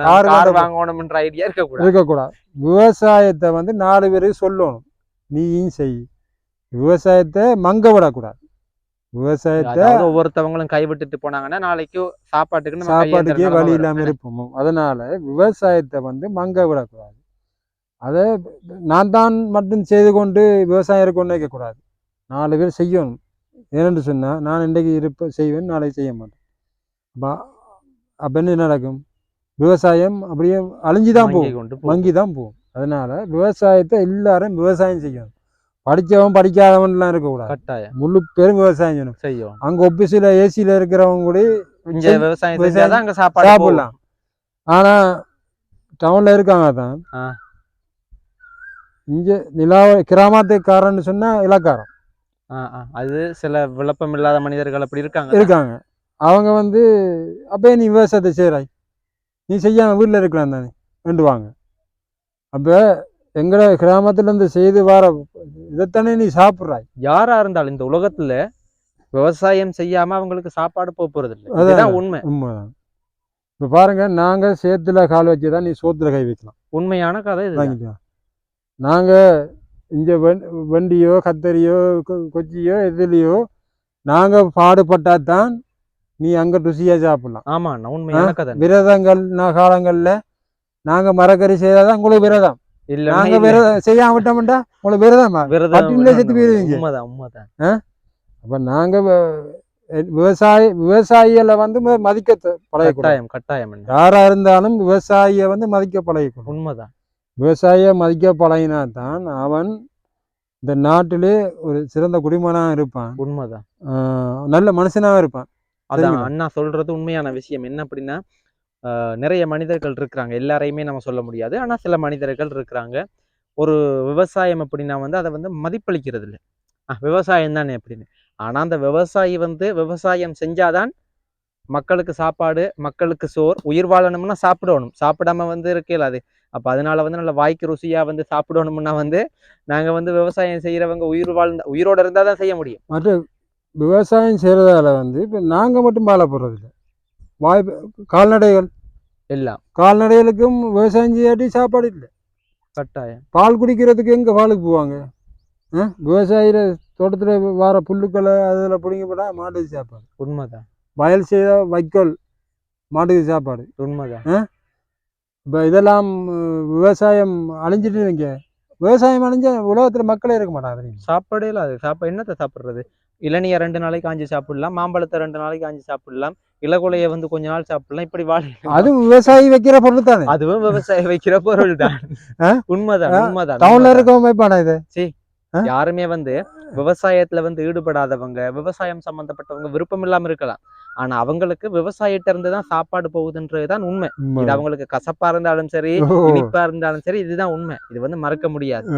கார் வாங்கணும்ன்ற ஐடியா இருக்கக்கூடாது. விவசாயத்தை வந்து 4 பேருக்கு சொல்லணும், நீயும் செய். விவசாயத்தை மங்க விடக்கூடாது. விவசாயத்தை ஒவ்வொருத்தவங்களும் கைவிட்டுட்டு போனாங்கன்னா நாளைக்கு சாப்பாட்டுக்கே வழி இல்லாம இருப்போம். அதனால விவசாயத்தை வந்து மங்க விடக்கூடாது. அதை நான் தான் மட்டும் செய்து கொண்டு விவசாயம் கொண்டு வைக்கக்கூடாது, 4 பேர் செய்யணும். ஏனென்று சொன்னால் நான் இன்றைக்கு செய்வேன், நாளைக்கு செய்ய மாட்டேன். அப்போ என்ன நடக்கும்? விவசாயம் அப்படியே அழிஞ்சுதான் போகும், மங்கி தான் போகும். அதனால விவசாயத்தை எல்லாரும் விவசாயம் செய்யணும். படித்தவன் படிக்காதவன்லாம் இருக்கக்கூடாது, கட்டாயம் முழு பேரும் விவசாயம் செய்யணும். அங்கே ஆஃபீஸில் ஏசியில் இருக்கிறவங்க கூட விவசாயம் சாப்பிடலாம். ஆனால் டவுனில் இருக்காங்க தான் இங்கே கிராமத்துக்காரன்னு சொன்னால் இலக்காரம். அது சில விளப்பம் இல்லாத மனிதர்கள் அப்படி இருக்காங்க. அவங்க வந்து அப்போ நீ விவசாயத்தை செய்கிறாய், நீ செய்யாமல் வீட்டில் இருக்கலாம் தானே வேண்டுவாங்க. அப்போ எங்களை கிராமத்துலேருந்து செய்து வர இதைத்தானே நீ சாப்பிட்றாய். யாரா இருந்தாலும் இந்த உலகத்துல விவசாயம் செய்யாம அவங்களுக்கு சாப்பாடு போறது இல்லை. அதுதான் உண்மை. உண்மைதான். இப்போ பாருங்க, நாங்கள் சேத்துல கால் வச்சு தான் நீ சோத்துல கை வைக்கலாம். உண்மையான கதை இது. நாங்கள் இங்கே வண்டியோ கத்தரியோ கொச்சியோ எதுலையோ நாங்கள் பாடுபட்டா தான் நீ அங்கே ருசியாக சாப்பிடலாம். ஆமா, உண்மையான கதை. விரதங்கள் காலங்களில் நாங்கள் மரக்கறி செய்தாதான் உங்களுக்கு விரதம். இல்ல நாங்க விரதம் செய்யாம விட்டோம்டா உங்களுக்கு விரதமா செத்து போயிருவீங்க. உண்மைதான் உண்மைதான். அப்ப நாங்க விவசாயிகளை வந்து மதிக்க பழகக்கூடாது. கட்டாயம். யாரா இருந்தாலும் விவசாயியை வந்து மதிக்க பழகிக்கணும். உண்மைதான். விவசாயியை மதிக்க பழகினா தான் அவன் இந்த நாட்டிலே ஒரு சிறந்த குடிமகனாக இருப்பான். உண்மைதான். நல்ல மனுஷனாக இருப்பான். அதான் அண்ணா சொல்றது உண்மையான விஷயம். என்ன அப்படின்னா, நிறைய மனிதர்கள் இருக்கிறாங்க, எல்லாரையுமே நம்ம சொல்ல முடியாது. ஆனா சில மனிதர்கள் இருக்கிறாங்க, ஒரு விவசாயம் அப்படின்னா வந்து அதை வந்து மதிப்பளிக்கிறது இல்லை. விவசாயம் தானே அப்படின்னு. ஆனா அந்த விவசாயி வந்து விவசாயம் செஞ்சாதான் மக்களுக்கு சாப்பாடு, மக்களுக்கு சோறு, உயிர் வாழணும்னா சாப்பிடணும். சாப்பிடாம வந்து இருக்கல அது. அப்ப அதனால வந்து நல்ல வாய்க்கு ருசியா வந்து சாப்பிடணும்னா வந்து நாங்க வந்து விவசாயம் செய்யறவங்க உயிரோட இருந்தா தான் செய்ய முடியும். மற்ற விவசாயம் செய்யறதால வந்து இப்ப நாங்க மட்டும் பாலப்படுறது இல்லை. கால்நடைகள் எல்லாம் கால்நடைகளுக்கும் விவசாயம் செய்யாட்டி சாப்பாடு இல்லை. கட்டாயம். பால் குடிக்கிறதுக்கு எங்க பாலுக்கு போவாங்க? விவசாயில தோட்டத்துல வர புல்லுக்களை அதில் பிடிங்கப்படா மாட்டுக்கு சாப்பாடு. உண்மைதான். வயல் செய்த வைக்கோல் மாட்டுக்கு சாப்பாடு. உண்மைதான். இப்போ இதெல்லாம் விவசாயம் அழிஞ்சிட்டு வைங்க. விவசாயம் அழிஞ்ச உலகத்துல மக்களே இருக்க மாட்டாங்க. சாப்பாடே இல்லை. அது என்னத்தை சாப்பிட்றது? இளநியை 2 நாளைக்கு காஞ்சி சாப்பிடலாம், மாம்பழத்தை 2 நாளைக்கு காஞ்சி சாப்பிடலாம், இளகுலையை வந்து கொஞ்ச நாள் சாப்பிடலாம். இப்படி வாழ அது விவசாயி வைக்கிற பொருள் தானே. அதுவும் விவசாயி வைக்கிற பொருள் தான். உண்மைதான் உண்மைதான். டவுன்ல இருக்கவங்க வைப்பானா இது? யாருமே வந்து விவசாயத்துல வந்து ஈடுபடாதவங்க, விவசாயம் சம்பந்தப்பட்டவங்க விருப்பம் இல்லாம இருக்கலாம். ஆனா அவங்களுக்கு விவசாயிட்ட இருந்துதான் சாப்பாடு போகுதுன்றதுதான் உண்மை. இது அவங்களுக்கு கசப்பா இருந்தாலும் சரி, இனிப்பா இருந்தாலும் சரி, இதுதான் உண்மை. இது வந்து மறக்க முடியாது.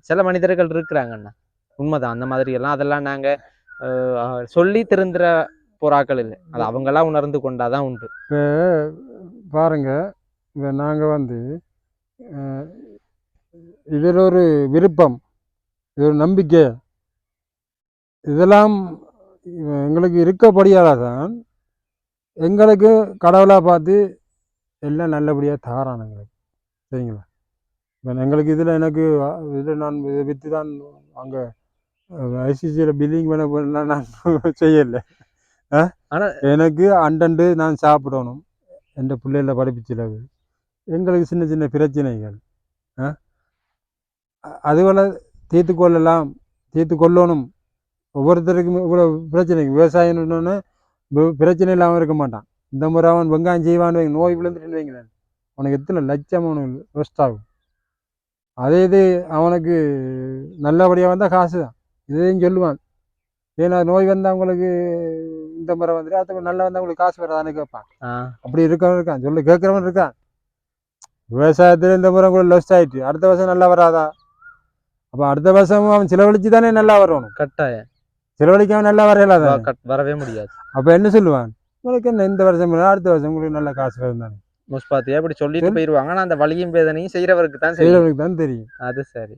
சில மனிதர்கள் இருக்கிறாங்கண்ணா, உண்மைதான். அந்த மாதிரி எல்லாம் அதெல்லாம் நாங்க சொல்லி திருந்துற போராக்கள் இல்லை. அது அவங்கெல்லாம் உணர்ந்து கொண்டாதான் உண்டு. இப்போ பாருங்க, இப்போ நாங்க வந்து இதில் ஒரு விருப்பம், இது ஒரு நம்பிக்கை, இதெல்லாம் எங்களுக்கு இருக்கப்படியால தான் எங்களுக்கு கடவுளாக பார்த்து எல்லாம் நல்லபடியாக தாரான் எங்களுக்கு. சரிங்களா? இப்போ எங்களுக்கு இதில் எனக்கு இதில் நான் விற்று தான் அங்கே ஐசிசியில் பில்லிங் பண்ண நான் செய்யலை. ஆனால் எனக்கு அண்டண்டு நான் சாப்பிடணும், என் பிள்ளைகள படிப்பிச்சிலவு, எங்களுக்கு சின்ன சின்ன பிரச்சனைகள் அதுபோல் தீர்த்து கொள்ளணும். ஒவ்வொருத்தருக்கும் இவ்வளோ பிரச்சனைக்கு விவசாயம்னு பிரச்சனை இல்லாமல் இருக்க மாட்டான். இந்த முறை அவன் வெங்காயம் செய்வான்னு வைங்க, நோய் விழுந்துட்டு வைங்களேன், அவனுக்கு எத்தனை லட்சம் அவனுக்கு வேஸ்ட் ஆகும். அதே இது அவனுக்கு நல்லபடியாக வந்தால் காசு தான். இதையும் சொல்லுவான், ஏன்னா நோய் வந்தால் அவங்களுக்கு இந்த முறை வந்துட்டு அது நல்லா வந்தால் அவங்களுக்கு காசு வராதான்னு கேட்பான். அப்படி இருக்கவன் இருக்கான், சொல்லு கேட்குறவன் இருக்கான். விவசாயத்தில் இந்த முறை கூட லொஸ்ட் ஆகிட்டு அடுத்த வருஷம் நல்லா வராதா? அப்போ அடுத்த வருஷமும் அவன் செலவழிச்சு தானே நல்லா வரணும். கட்டாயம். செலவழிக்காம நல்லா வரையலாம், வரவே முடியாது. அப்போ என்ன சொல்லுவான், உங்களுக்கு என்ன இந்த வருஷம் அடுத்த வருஷம் உங்களுக்கு நல்ல காசு வரும் தானே. முஸ்பாத்தி அப்படி சொல்லிட்டு போயிடுவாங்க. ஆனால் அந்த வலியும் வேதனையும் செய்கிறவருக்கு தான் தெரியும். அது சரி.